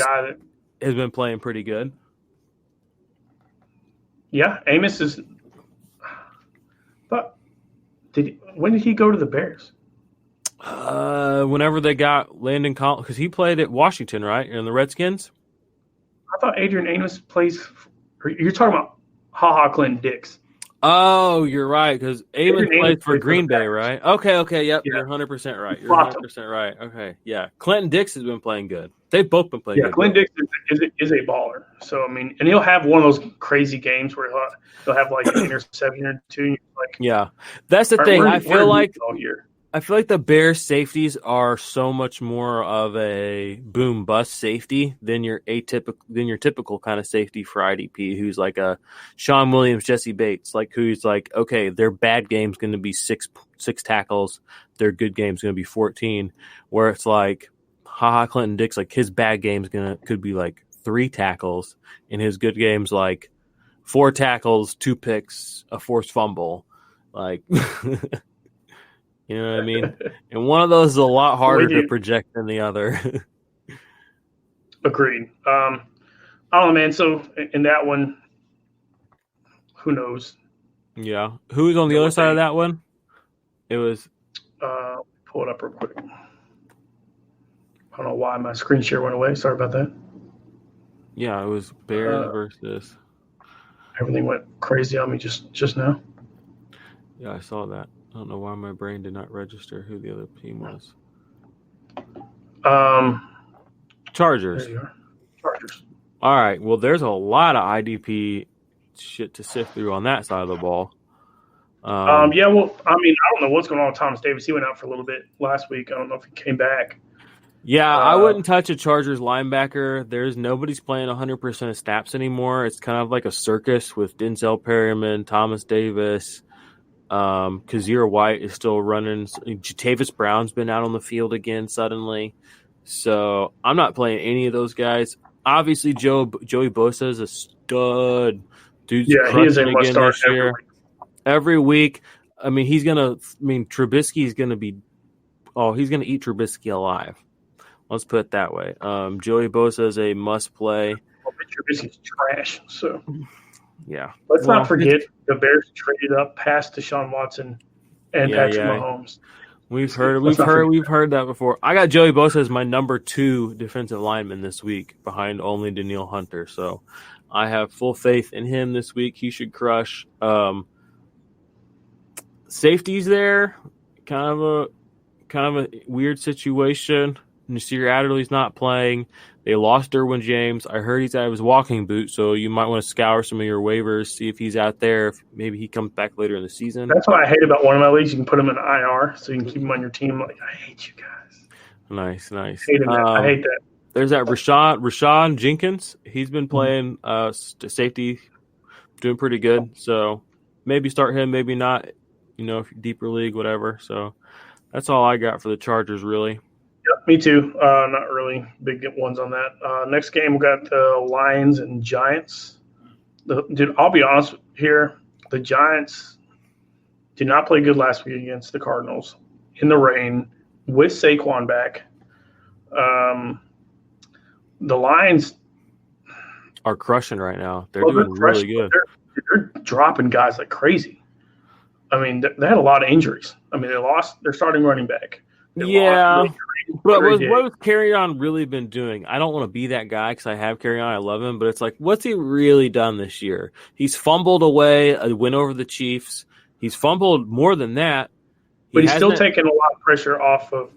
has been playing pretty good. Yeah, Amos is – but when did he go to the Bears? Whenever they got Landon Collins – because he played at Washington, right, in the Redskins? I thought Adrian Amos plays – you're talking about Ha-Ha Clinton Dix. Oh, you're right, because Amos played for Green Bay, right? Okay, yep, yeah. You're 100% right. You're 100% right. Okay, yeah. Clinton Dix has been playing good. They've both been playing good. Yeah, Clinton Dix is a baller. So, and he'll have one of those crazy games where he'll have an interception or two. Yeah, that's the thing. I feel like the Bears safeties are so much more of a boom bust safety than your typical kind of safety for IDP, who's like a Sean Williams, Jesse Bates, who's okay, their bad game's going to be six tackles, their good game's going to be 14, where it's Ha-Ha Clinton Dix, his bad game's could be 3 tackles, and his good game's 4 tackles, 2 picks, a forced fumble, You know what I mean? And one of those is a lot harder to project than the other. Agreed. I don't know, man. So in that one, who knows? Yeah. Who's on the other side of that one? It was. Pull it up real quick. I don't know why my screen share went away. Sorry about that. Yeah, it was Bears versus. Everything went crazy on me just now. Yeah, I saw that. I don't know why my brain did not register who the other team was. Chargers. There you are. Chargers. All right. Well, there's a lot of IDP shit to sift through on that side of the ball. Yeah, well, I don't know what's going on with Thomas Davis. He went out for a little bit last week. I don't know if he came back. Yeah, I wouldn't touch a Chargers linebacker. Nobody's playing 100% of snaps anymore. It's kind of like a circus with Denzel Perryman, Thomas Davis. Kazir White is still running. Jatavis Brown's been out on the field again suddenly. So I'm not playing any of those guys. Obviously, Joey Bosa is a stud. Dude's he is a must start this year. Every week. Trubisky is going to be – he's going to eat Trubisky alive. Let's put it that way. Joey Bosa is a must play. Trubisky's trash, so – Yeah. Let's not forget the Bears traded up past Deshaun Watson and Patrick Mahomes. We've heard that before. I got Joey Bosa as my number 2 defensive lineman this week, behind only Danielle Hunter. So I have full faith in him this week. He should crush. Safety's there, kind of a weird situation. Nasir Adderley's not playing. They lost Derwin James. I heard he's out of his walking boot, so you might want to scour some of your waivers, see if he's out there. If maybe he comes back later in the season. That's what I hate about one of my leagues. You can put him in IR, so you can keep him on your team. Like, I hate you guys. Nice. I hate that. There's that Rashawn Jenkins. He's been playing safety, doing pretty good. So maybe start him, maybe not. If you're deeper league, whatever. So that's all I got for the Chargers, really. Yep, me too. Not really big ones on that. Next game, we got the Lions and Giants. Dude, I'll be honest here. The Giants did not play good last week against the Cardinals in the rain with Saquon back. The Lions are crushing right now. They're doing really good. They're dropping guys like crazy. I mean, they had a lot of injuries. I mean, they lost their starting running back. But what has Kerryon really been doing? I don't want to be that guy because I have Kerryon. I love him. But it's like, what's he really done this year? He's fumbled away a win over the Chiefs. He's fumbled more than that. But he's still taking a lot of pressure off of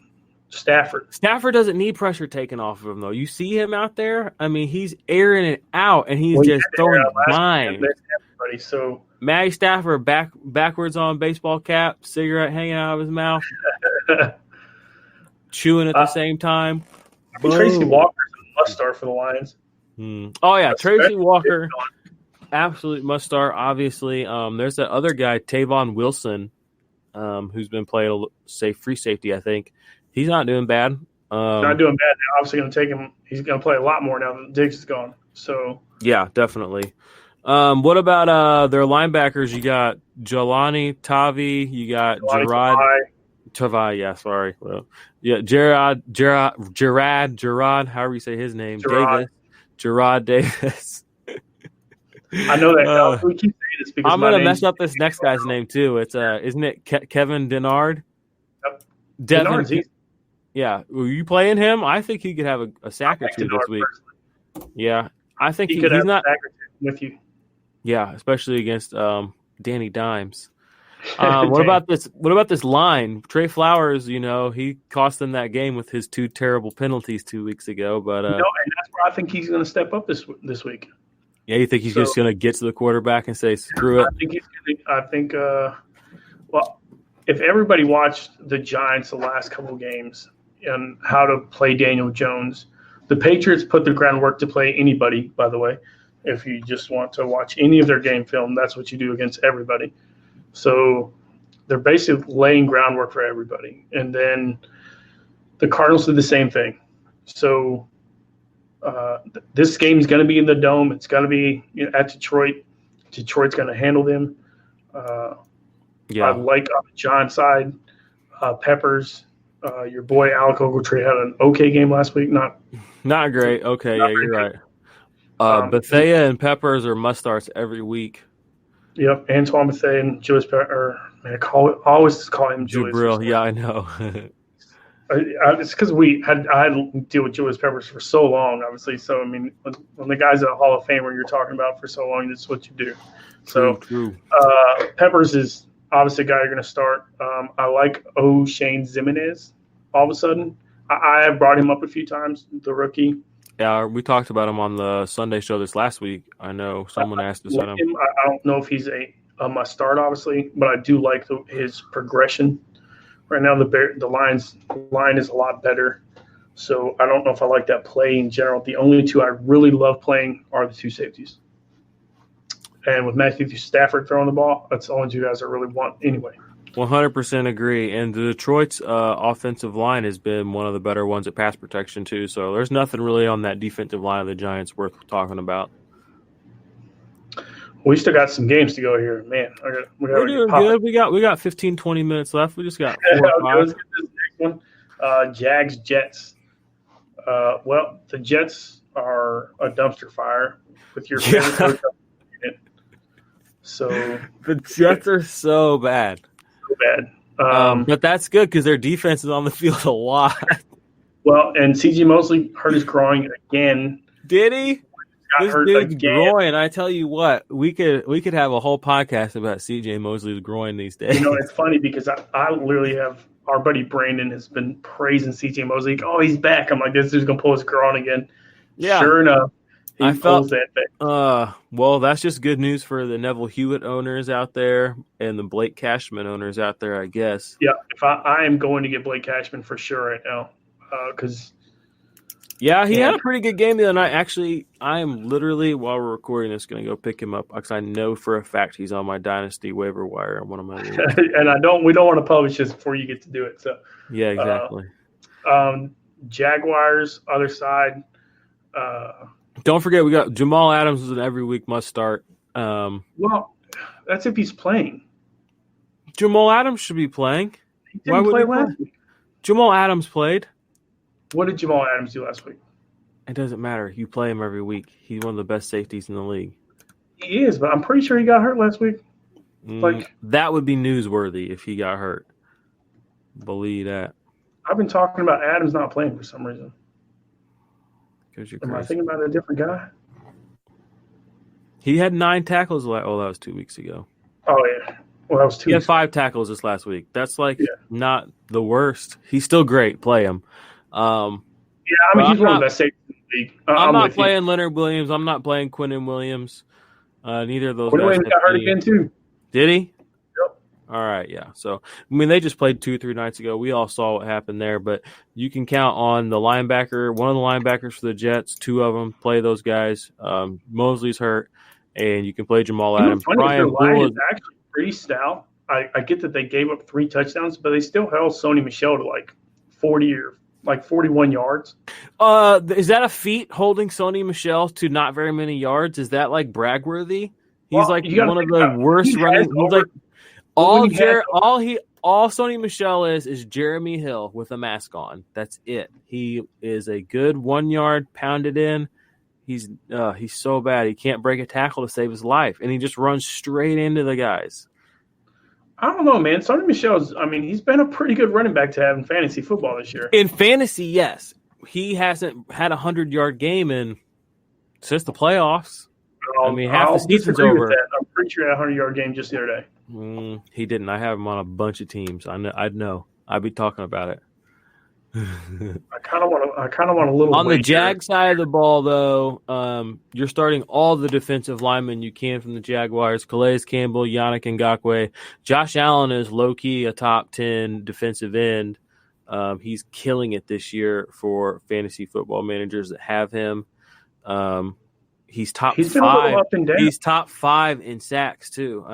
Stafford. Stafford doesn't need pressure taken off of him, though. You see him out there? I mean, he's airing it out, and he's just throwing dimes. So Matty Stafford backwards on baseball cap, cigarette hanging out of his mouth, chewing at the same time. Tracy Walker's a must start for the Lions. Oh yeah, Tracy Walker, absolute must start. Obviously, there's that other guy, Tavon Wilson, who's been playing free safety. I think he's not doing bad. Not doing bad. They're obviously going to take him. He's going to play a lot more now that Diggs is gone. So yeah, definitely. What about their linebackers? You got Jelani Tavi. You got Jarod Tavai. Yeah, sorry. Well, yeah, Jarod. However you say his name, Jarod Davis. I know that. We keep saying this because I'm gonna mess up this next guy's name too. It's isn't it Kevin Denard? Yep. Devin. Yeah, were you playing him? I think he could have a sack or two this week. Personally. Yeah, I think he could have not a sack or two with you. Yeah, especially against Danny Dimes. What about this line? Trey Flowers, he cost them that game with his 2 terrible penalties 2 weeks ago. But and that's where I think he's going to step up this week. Yeah, you think he's just going to get to the quarterback and say, "Screw it"? I think. Well, if everybody watched the Giants the last couple of games and how to play Daniel Jones, the Patriots put the groundwork to play anybody. By the way. If you just want to watch any of their game film, that's what you do against everybody. So they're basically laying groundwork for everybody. And then the Cardinals did the same thing. So this game is going to be in the Dome. It's going to be at Detroit. Detroit's going to handle them. I like on the John side, Peppers. Your boy Alec Ogletree had an okay game last week. Not great. Okay, yeah, you're right. Bethea and Peppers are must-starts every week. Yep, Antoine Bethea and Julius Peppers. I always call him Julius. Jubril, yeah, I know. It's because I had to deal with Julius Peppers for so long, obviously. So, I mean, when the guy's a Hall of Famer you're talking about for so long, that's what you do. True. Peppers is obviously a guy you're going to start. I like Shane Zimenez all of a sudden. I have brought him up a few times, the rookie. Yeah, we talked about him on the Sunday show this last week. I know someone asked us on him. I don't know if he's a must start, obviously, but I do like his progression. Right now, the line is a lot better, so I don't know if I like that play in general. The only 2 I really love playing are the 2 safeties, and with Matthew Stafford throwing the ball, that's the only 2 guys I really want anyway. 100% agree. And Detroit's offensive line has been one of the better ones at pass protection, too. So there's nothing really on that defensive line of the Giants worth talking about. We still got some games to go here. Man, we're doing good. We got 15, 20 minutes left. We just got 4 or 5. Let's get this next one. Jags, Jets. Well, the Jets are a dumpster fire with your favorite coach. So the Jets are so bad. So bad. But that's good because their defense is on the field a lot. Well, and C.J. Mosley hurt his groin again. Did he? Got This hurt dude's again. groin. I tell you what, we could have a whole podcast about C.J. Mosley's groin these days. You know, it's funny because I literally have our buddy Brandon has been praising C.J. Mosley. Oh, he's back. I'm like, this dude's gonna pull his groin again. Yeah. Sure enough, he pulls that thing. Well, that's just good news for the Neville Hewitt owners out there and the Blake Cashman owners out there, I guess. Yeah, if I am going to get Blake Cashman for sure right now, because. He had a pretty good game the other night. Actually, I am literally, while we're recording this, going to go pick him up because I know for a fact he's on my Dynasty waiver wire in one of my leagues. And we don't want to publish this before you get to do it. So yeah, exactly. Jaguars, other side. Don't forget, we got Jamal Adams is an every week must start. Well, that's if he's playing. Jamal Adams should be playing. He didn't play last week. Jamal Adams played. What did Jamal Adams do last week? It doesn't matter. You play him every week. He's one of the best safeties in the league. He is, but I'm pretty sure he got hurt last week. That would be newsworthy if he got hurt. Believe that. I've been talking about Adams not playing for some reason. Am I thinking about a different guy? He had 9 tackles. That was 2 weeks ago. Oh, yeah. Well, that was 2 He weeks had 5 tackles this last week. That's not the worst. He's still great. Play him. He's one of the best safeties in the league. I'm not playing Leonard Williams. I'm not playing Quinnen Williams. Neither of those guys. Williams got hurt again, too. Did he? Yep. All right, yeah. So, they just played 2-3 nights ago. We all saw what happened there, but you can count on the linebacker, one of the linebackers for the Jets, 2 of them, play those guys. Mosley's hurt, and you can play Jamal Adams. Brian Poole is actually pretty stout. I get that they gave up 3 touchdowns, but they still held Sony Michel to 40 or 41 yards. Is that a feat, holding Sony Michel to not very many yards? Is that brag-worthy? He's one of the worst running. He's all Sony Michel is Jeremy Hill with a mask on. That's it. He is a good 1 yard pounded in. He's so bad. He can't break a tackle to save his life, and he just runs straight into the guys. I don't know, man. Sony Michel's, he's been a pretty good running back to have in fantasy football this year. In fantasy, yes. He hasn't had a 100-yard game since the playoffs. Half the season's over. I'm pretty sure he had a 100-yard game just the other day. He didn't. I have him on a bunch of teams. I'd know. I'd be talking about it. I kind of want a little. On the Jag side of the ball, though, you're starting all the defensive linemen you can from the Jaguars: Calais Campbell, Yannick Ngakoue. Josh Allen is low key a top 10 defensive end. He's killing it this year for fantasy football managers that have him. He's top 5. Been a little up and down. He's top 5 in sacks too.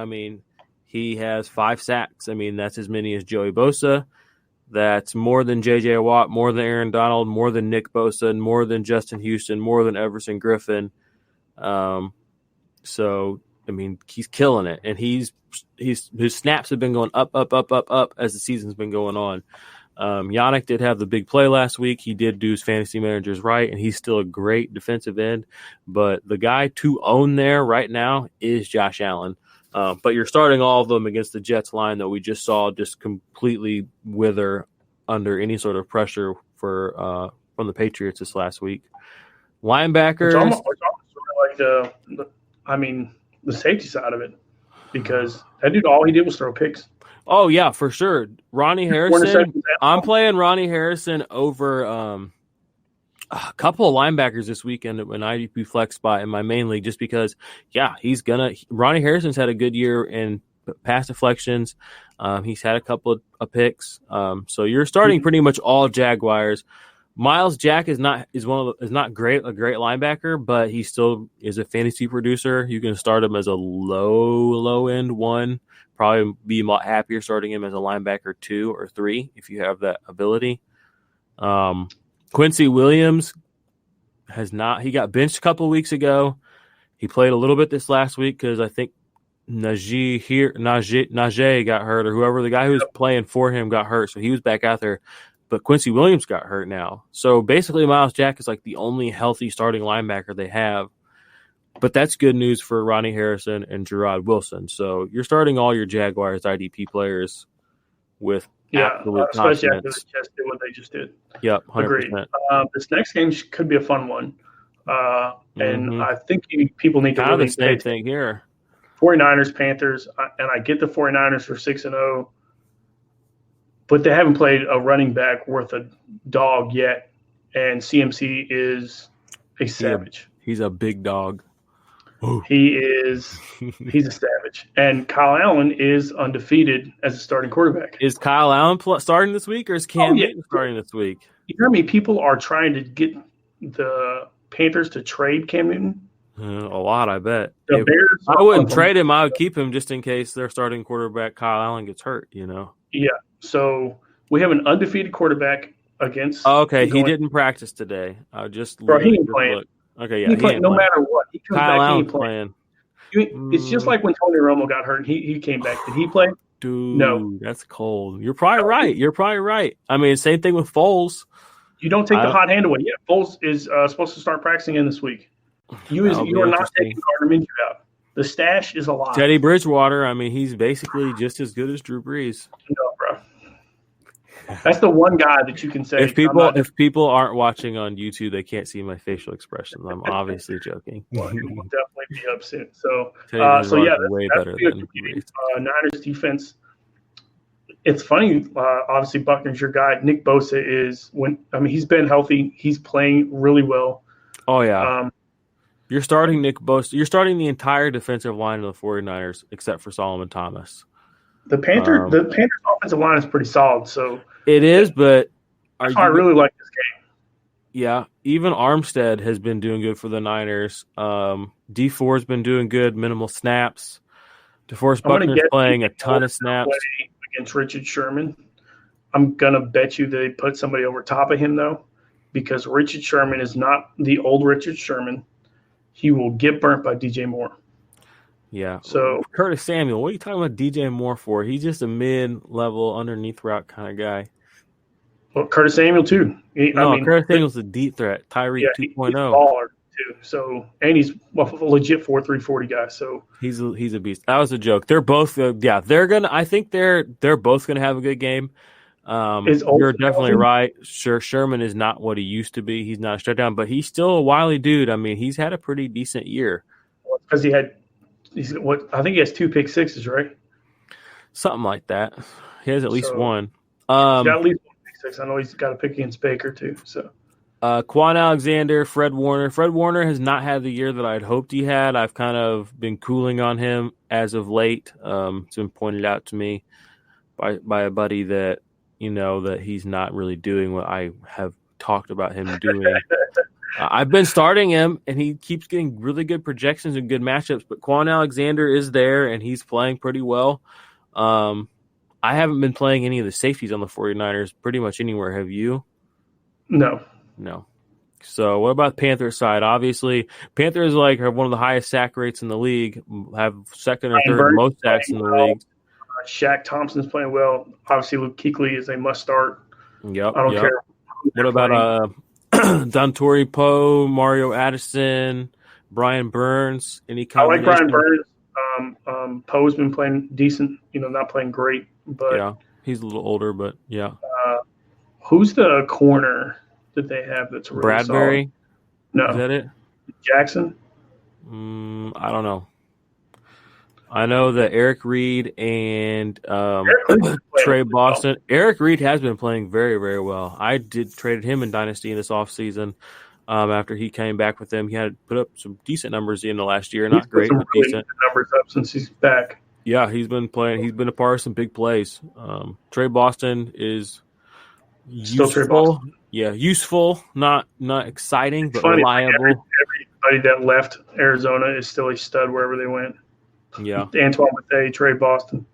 He has 5 sacks. That's as many as Joey Bosa. That's more than J.J. Watt, more than Aaron Donald, more than Nick Bosa, and more than Justin Houston, more than Everson Griffin. So he's killing it, and his snaps have been going up as the season's been going on. Yannick did have the big play last week. He did do his fantasy managers right, and he's still a great defensive end. But the guy to own there right now is Josh Allen. But you're starting all of them against the Jets line that we just saw just completely wither under any sort of pressure from the Patriots this last week. Linebackers. It's almost sort of the safety side of it, because that dude, all he did was throw picks. Oh, yeah, for sure. Ronnie Harrison. I'm playing Ronnie Harrison over a couple of linebackers this weekend in IDP flex spot in my main league, just because, Ronnie Harrison's had a good year in pass deflections. He's had a couple of picks. So you're starting pretty much all Jaguars. Miles Jack is not a great linebacker, but he still is a fantasy producer. You can start him as a low end one. Probably be a lot happier starting him as a linebacker 2 or 3 if you have that ability. Quincy Williams he got benched a couple of weeks ago. He played a little bit this last week because I think Najee got hurt, or whoever the guy who was playing for him got hurt, so he was back out there. But Quincy Williams got hurt now. So basically Miles Jack is the only healthy starting linebacker they have. But that's good news for Ronnie Harrison and Jarod Wilson. So you're starting all your Jaguars IDP players with absolute especially confidence. after the Jets did what they just did. Yep, 100%. Agreed. This next game could be a fun one. And I think people need to really the same thing here. 49ers, Panthers, and I get the 49ers for 6-0, but they haven't played a running back worth a dog yet, and CMC is a savage. He's a big dog. He's a savage. And Kyle Allen is undefeated as a starting quarterback. Is Kyle Allen starting this week, or is Cam Newton starting this week? You hear me? People are trying to get the Panthers to trade Cam Newton. A lot, I bet. The Bears, I wouldn't trade him. I would keep him just in case their starting quarterback, Kyle Allen, gets hurt, Yeah. So we have an undefeated quarterback against. Oh, okay. He didn't practice today. I just he ain't playing. Look. Okay, yeah. He ain't no matter what. He comes Kyle back, Allen's playing. It's just like when Tony Romo got hurt. He came back. Did he play? Dude, no. That's cold. You're probably right. I mean, same thing with Foles. You don't take the hot hand away. Yeah, Foles is supposed to start practicing in this week. You are not taking Gardner Minshew out. The stash is alive. Teddy Bridgewater, I mean, he's basically just as good as Drew Brees. No, bro. That's the one guy that you can say. If people aren't watching on YouTube, they can't see my facial expressions. I'm obviously joking. Well, he will definitely be up soon. So, that's way better than Brees. Niners defense. It's funny. Obviously, Buckner's your guy. Nick Bosa he's been healthy. He's playing really well. Oh yeah. You're starting Nick Bosa. You're starting the entire defensive line of the 49ers except for Solomon Thomas. The Panthers offensive line is pretty solid. So it is, but I really like this game. Yeah, even Armstead has been doing good for the Niners. D4's been doing good, minimal snaps. DeForest Buckner's playing a ton of snaps against Richard Sherman. I'm gonna bet you they put somebody over top of him though, because Richard Sherman is not the old Richard Sherman. He will get burnt by DJ Moore. Yeah. So Curtis Samuel, what are you talking about DJ Moore for? He's just a mid-level, underneath route kind of guy. Well, Curtis Samuel too. Curtis Samuel's a deep threat. Tyreek 2.0. He's a baller too. So and he's a legit 4.3 40 guy. So he's a beast. That was a joke. They're both they're gonna. I think they're both gonna have a good game. You're definitely right. Sure, Sherman is not what he used to be. He's not a shutdown, but he's still a wily dude. I mean, he's had a pretty decent year. Because I think he has 2 pick sixes, right? Something like that. He has at least one. He's got at least 1 pick six. I know he's got a pick against Baker too. So Quan Alexander, Fred Warner. Fred Warner has not had the year that I'd hoped he had. I've kind of been cooling on him as of late. It's been pointed out to me by a buddy that that he's not really doing what I have talked about him doing. I've been starting him, and he keeps getting really good projections and good matchups, but Quan Alexander is there, and he's playing pretty well. I haven't been playing any of the safeties on the 49ers pretty much anywhere. Have you? No. So what about Panthers side? Obviously, Panthers have one of the highest sack rates in the league, have second or third most sacks in the league. Shaq Thompson's playing well. Obviously, Luke Kuechly is a must start. Yep. I don't care. What about Dontori Poe, Mario Addison, Brian Burns? Any combination? I like Brian Burns. Poe's been playing decent. Not playing great, but yeah, he's a little older. But yeah. Who's the corner that they have that's really Bradbury? Solid? No, is that it? Jackson? I don't know. I know that Eric Reed and Trey Boston. Well. Eric Reed has been playing very, very well. I traded him in Dynasty in this offseason. After he came back with them, he had put up some decent numbers in the last year. Not great, but really decent numbers up since he's back. Yeah, he's been playing. He's been a part of some big plays. Trey Boston is useful. Still Trey Boston. Yeah, useful, not exciting, but reliable. Everybody that left Arizona is still a stud wherever they went. Yeah. Antoine Bethea, Trey Boston.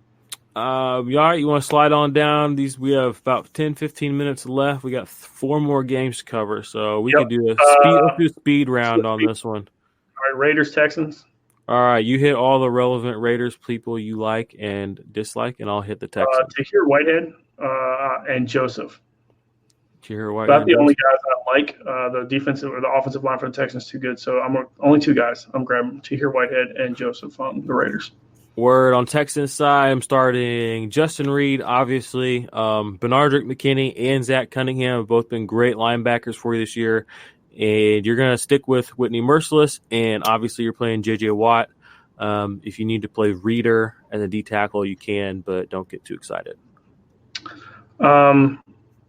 All right, you want to slide on down? We have about 10, 15 minutes left. We got 4 more games to cover, so we could do a speed round on this one. All right, Raiders, Texans. All right, you hit all the relevant Raiders people you like and dislike, and I'll hit the Texans. Tahir Whitehead and Joseph. Tahir Whitehead. About the only guys I like. The defensive or the offensive line for the Texans too good. So only two guys I'm grabbing: Tahir Whitehead and Joseph on the Raiders. Word on Texans side, I'm starting Justin Reed, obviously. Benardrick McKinney and Zach Cunningham have both been great linebackers for you this year. And you're going to stick with Whitney Merciless, and obviously you're playing J.J. Watt. If you need to play Reader as a D tackle, you can, but don't get too excited. The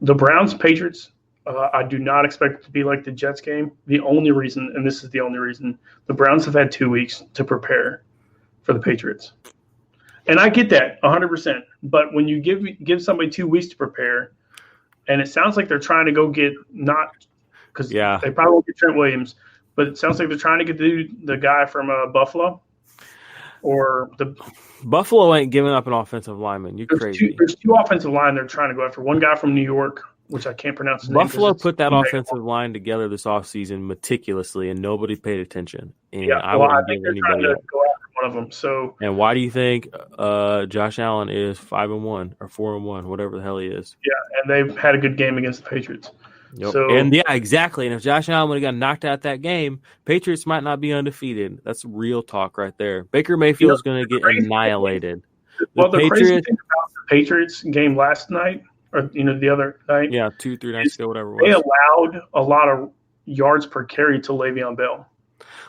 Browns-Patriots, I do not expect it to be like the Jets game. The only reason, and this is the only reason, the Browns have had 2 weeks to prepare for the Patriots. And I get that 100%. But when you give somebody 2 weeks to prepare, and it sounds like they're trying to go get not – because they probably won't get Trent Williams, but it sounds like they're trying to get the guy from Buffalo or the – Buffalo ain't giving up an offensive lineman. You're crazy. There's two offensive line they're trying to go after. One guy from New York, which I can't pronounce his name. Buffalo put that offensive line together this offseason meticulously, and nobody paid attention. And I wouldn't give anybody up. Go after one of them. So, and why do you think Josh Allen is 5-1 or 4-1, whatever the hell he is? Yeah, and they've had a good game against the Patriots. Yep. So, and yeah, exactly. And if Josh Allen would have got knocked out that game, Patriots might not be undefeated. That's real talk right there. Baker Mayfield is going to get annihilated. The crazy thing about the Patriots game last night, or the other night, 2-3 nights ago, whatever it was, they allowed a lot of yards per carry to Le'Veon Bell.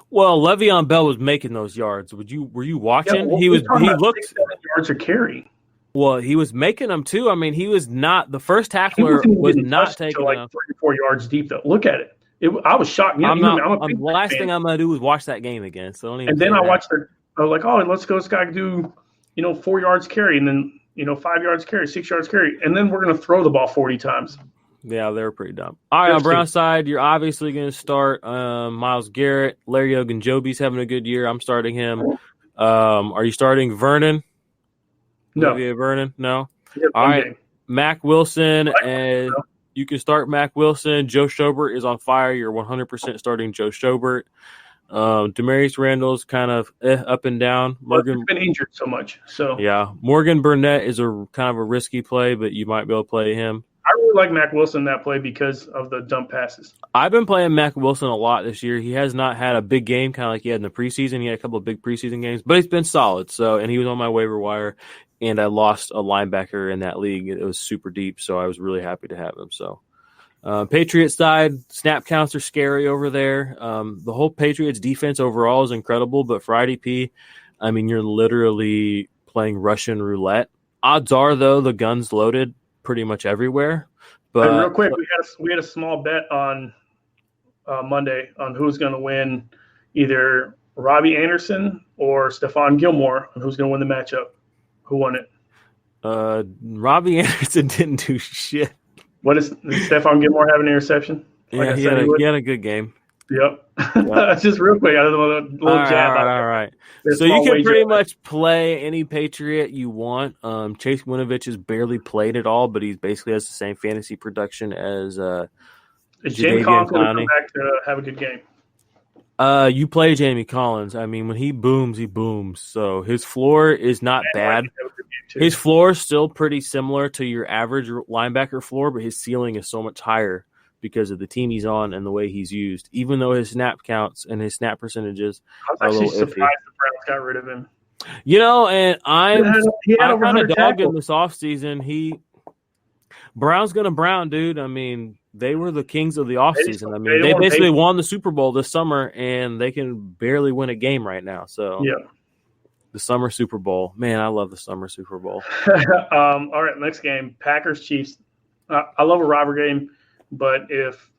Well, Le'Veon Bell was making those yards. Were you watching? Yeah, he looked 6-7 yards a carry. Well, he was making them too. I mean, he was not the first tackler was not taking like 3 or 4 yards deep. Though, look at it. I was shocked. The last thing I'm gonna do is watch that game again. So don't even. And then I watched it. I was like, oh, let's go. This guy do 4 yards carry, and then 5 yards carry, 6 yards carry, and then we're gonna throw the ball 40 times. Yeah, they were pretty dumb. All right, on Brown's side, you're obviously going to start Myles Garrett. Larry Ogunjobi's having a good year. I'm starting him. Are you starting Vernon? No. Olivier Vernon? No? All right. Game. Mac Wilson. And you can start Mac Wilson. Joe Schobert is on fire. You're 100% starting Joe Schobert. Demarius Randall's kind of up and down. Morgan's been injured so much. So yeah. Morgan Burnett is a kind of a risky play, but you might be able to play him. I really like Mac Wilson in that play because of the dump passes. I've been playing Mac Wilson a lot this year. He has not had a big game, kind of like he had in the preseason. He had a couple of big preseason games, but he's been solid. And he was on my waiver wire, and I lost a linebacker in that league. It was super deep, so I was really happy to have him. So, Patriots side, snap counts are scary over there. The whole Patriots defense overall is incredible, but for IDP, I mean, you're literally playing Russian roulette. Odds are, though, the gun's loaded pretty much everywhere. But real quick, we had a small bet on Monday on who's going to win, either Robbie Anderson or Stephon Gilmore, on who's going to win the matchup. Who won it? Robbie Anderson didn't do shit. Did Stephon Gilmore have an interception? Yeah, he had a good game. Yep. Just real quick. I don't know, a little jab. All right. So you can pretty much play any Patriot you want. Chase Winovich has barely played at all, but he basically has the same fantasy production as Is Jamie Collins going to come back to have a good game? You play Jamie Collins. I mean, when he booms, he booms. So his floor is not bad. His floor is still pretty similar to your average linebacker floor, but his ceiling is so much higher because of the team he's on and the way he's used, even though his snap counts and his snap percentages are a little iffy. Surprised the Browns got rid of him. And I'm kind of dogging this offseason. Brown's going to Brown, dude. I mean, they were the kings of the offseason. I mean, they basically won the Super Bowl this summer, and they can barely win a game right now. So, yeah. The summer Super Bowl. Man, I love the summer Super Bowl. All right, next game, Packers-Chiefs. I love a rivalry game. But if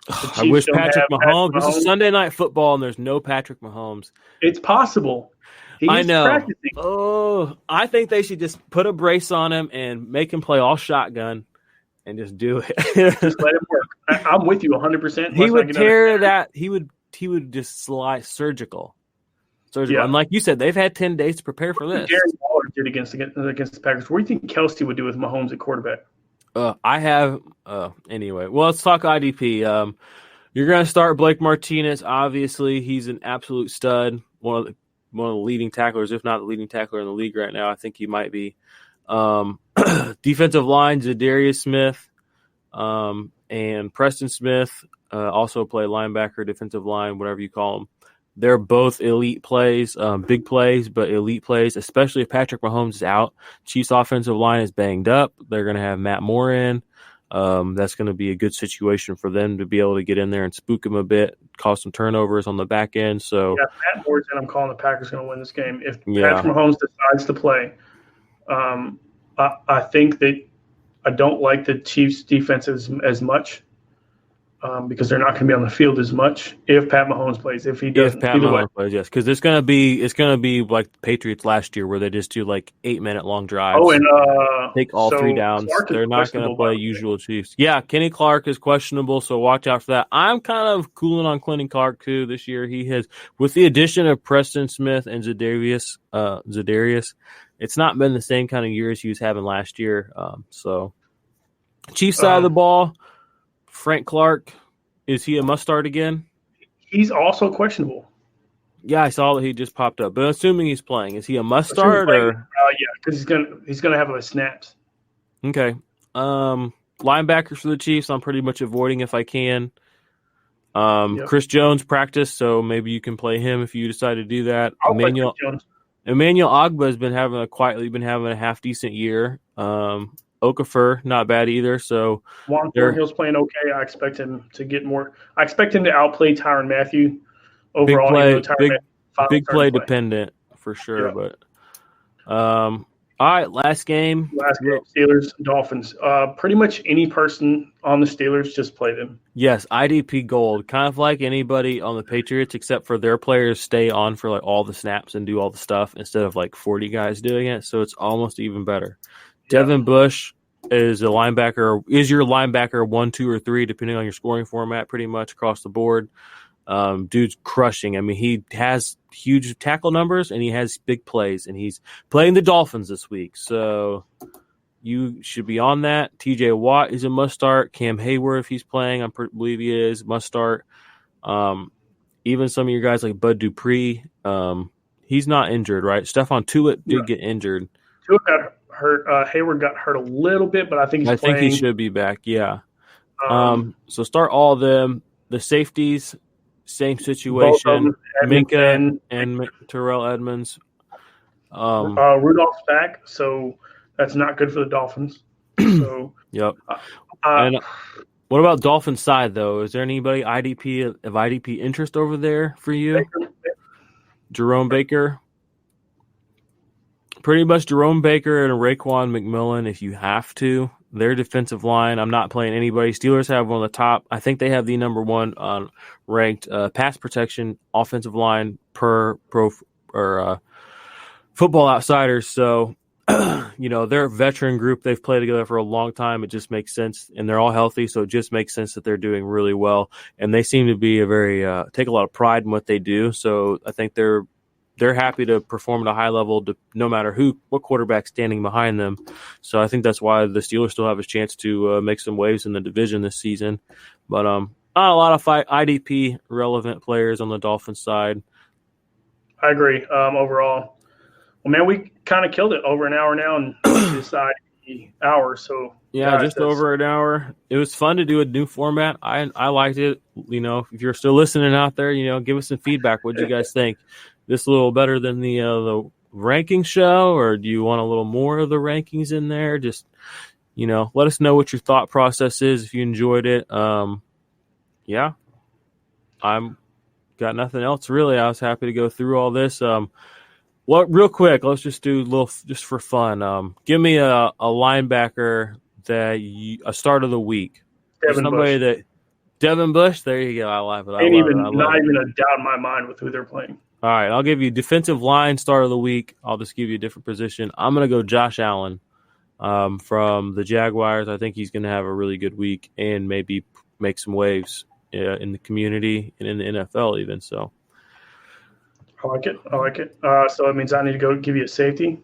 I wish Patrick Mahomes. This is Sunday Night Football, and there's no Patrick Mahomes. It's possible. I know. Practicing. Oh, I think they should just put a brace on him and make him play all shotgun and just do it. Just let it work. I'm with you 100%. He would tear that. He would just slide surgical. Yeah. And like you said, they've had 10 days to prepare for this. Darren Waller did against the Packers. What do you think Kelsey would do with Mahomes at quarterback? Anyway, well, let's talk IDP. You're going to start Blake Martinez. Obviously, he's an absolute stud. One of the leading tacklers, if not the leading tackler in the league right now. I think he might be. Defensive line, Zadarius Smith. and Preston Smith also play linebacker, defensive line, whatever you call them. They're both elite plays, big plays, but elite plays, especially if Patrick Mahomes is out. Chiefs offensive line is banged up. They're going to have Matt Moore in. That's going to be a good situation for them to be able to get in there and spook him a bit, cause some turnovers on the back end. So yeah, Matt Moore's in. I'm calling the Packers going to win this game. If Patrick Mahomes decides to play, I think that I don't like the Chiefs' defense as much. Because they're not going to be on the field as much if Pat Mahomes plays. If he doesn't, if Pat Mahomes plays, yes, because it's going to be like the Patriots last year, where they just do like 8-minute long drives. Oh, and take all 3 downs. They're not going to play usual Chiefs. Yeah, Kenny Clark is questionable, so watch out for that. I'm kind of cooling on Kenny Clark too this year. He has, with the addition of Preston Smith and Zadarius, it's not been the same kind of year as he was having last year. So, Chiefs side of the ball. Frank Clark, is he a must start again? He's also questionable. Yeah, I saw that he just popped up. But assuming he's playing, is he a must start or? Yeah, because he's gonna have those snaps. Okay. Linebackers for the Chiefs, I'm pretty much avoiding if I can. Chris Jones practiced, so maybe you can play him if you decide to do that. Emmanuel Ogba has quietly been having a half decent year. Okafor, not bad either. So Juan Thornhill's playing okay. I expect him to get more. I expect him to outplay Tyrann Mathieu overall. Big play dependent for sure. Yeah. But all right, last game. Steelers, Dolphins. Pretty much any person on the Steelers, just play them. Yes, IDP gold. Kind of like anybody on the Patriots, except for their players stay on for like all the snaps and do all the stuff instead of like 40 guys doing it. So it's almost even better. Devin Bush is a linebacker. Is your linebacker 1, 2, or 3, depending on your scoring format, pretty much across the board. Dude's crushing. I mean, he has huge tackle numbers and he has big plays, and he's playing the Dolphins this week. So you should be on that. TJ Watt is a must start. Cam Hayward, if he's playing, I believe he is, must start. Even some of your guys like Bud Dupree, he's not injured, right? Stephon Tuitt did get injured. Tuitt got hurt. Hayward got hurt a little bit, but I think he's playing. I think he should be back, yeah. So start all of them. The safeties, same situation. Minka and Terrell Edmonds. Rudolph's back, so that's not good for the Dolphins. So yep. And what about Dolphins side, though? Is there anybody of IDP interest over there for you? Jerome Baker. Pretty much Jerome Baker and Raekwon McMillan if you have to. Their defensive line, I'm not playing anybody. Steelers have one of the top. I think they have the number one ranked pass protection offensive line per Football Outsiders. So, they're a veteran group. They've played together for a long time. It just makes sense. And they're all healthy, so it just makes sense that they're doing really well. And they seem to be take a lot of pride in what they do. So I think they're happy to perform at a high level no matter what quarterback's standing behind them. So I think that's why the Steelers still have a chance to make some waves in the division this season. But not a lot of IDP relevant players on the Dolphins side. I agree. Overall, well, man, we kind of killed it over an hour now and decide the hour. So yeah, just over an hour. It was fun to do a new format. I liked it. If you're still listening out there, give us some feedback. What do you guys think? This a little better than the ranking show, or do you want a little more of the rankings in there? Just, let us know what your thought process is if you enjoyed it. Yeah, I'm got nothing else really. I was happy to go through all this. Real quick, let's just do a little just for fun. Give me a linebacker a start of the week. Devin Bush. There you go. I love it. Not even a doubt in my mind with who they're playing. All right, I'll give you defensive line start of the week. I'll just give you a different position. I'm going to go Josh Allen from the Jaguars. I think he's going to have a really good week and maybe make some waves in the community and in the NFL even. So, I like it. So it means I need to go give you a safety.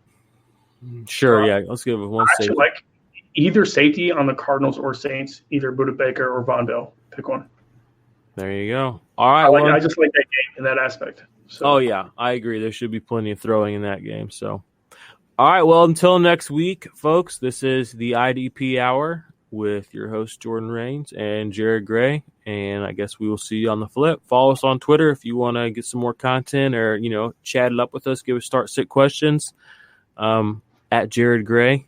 Sure, yeah. Let's give it one safety. I actually like either safety on the Cardinals or Saints, either Budda Baker or Von Bell. Pick one. There you go. All right. I just like that game in that aspect. So. Oh, yeah, I agree. There should be plenty of throwing in that game. So, all right, well, until next week, folks, this is the IDP Hour. with your host, Jordan Rains and Jarod Gray. And I guess we will see you on the flip. Follow us on Twitter if you want to get some more content or, chat it up with us. Give us start sit questions at Jarod Gray,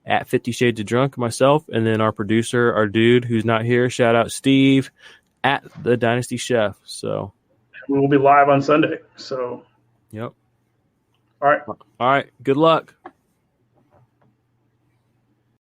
at 50 Shades of Drunk, myself, and then our producer, our dude who's not here. Shout out Steve at the Dynasty Chef. So we will be live on Sunday. So, yep. All right. Good luck.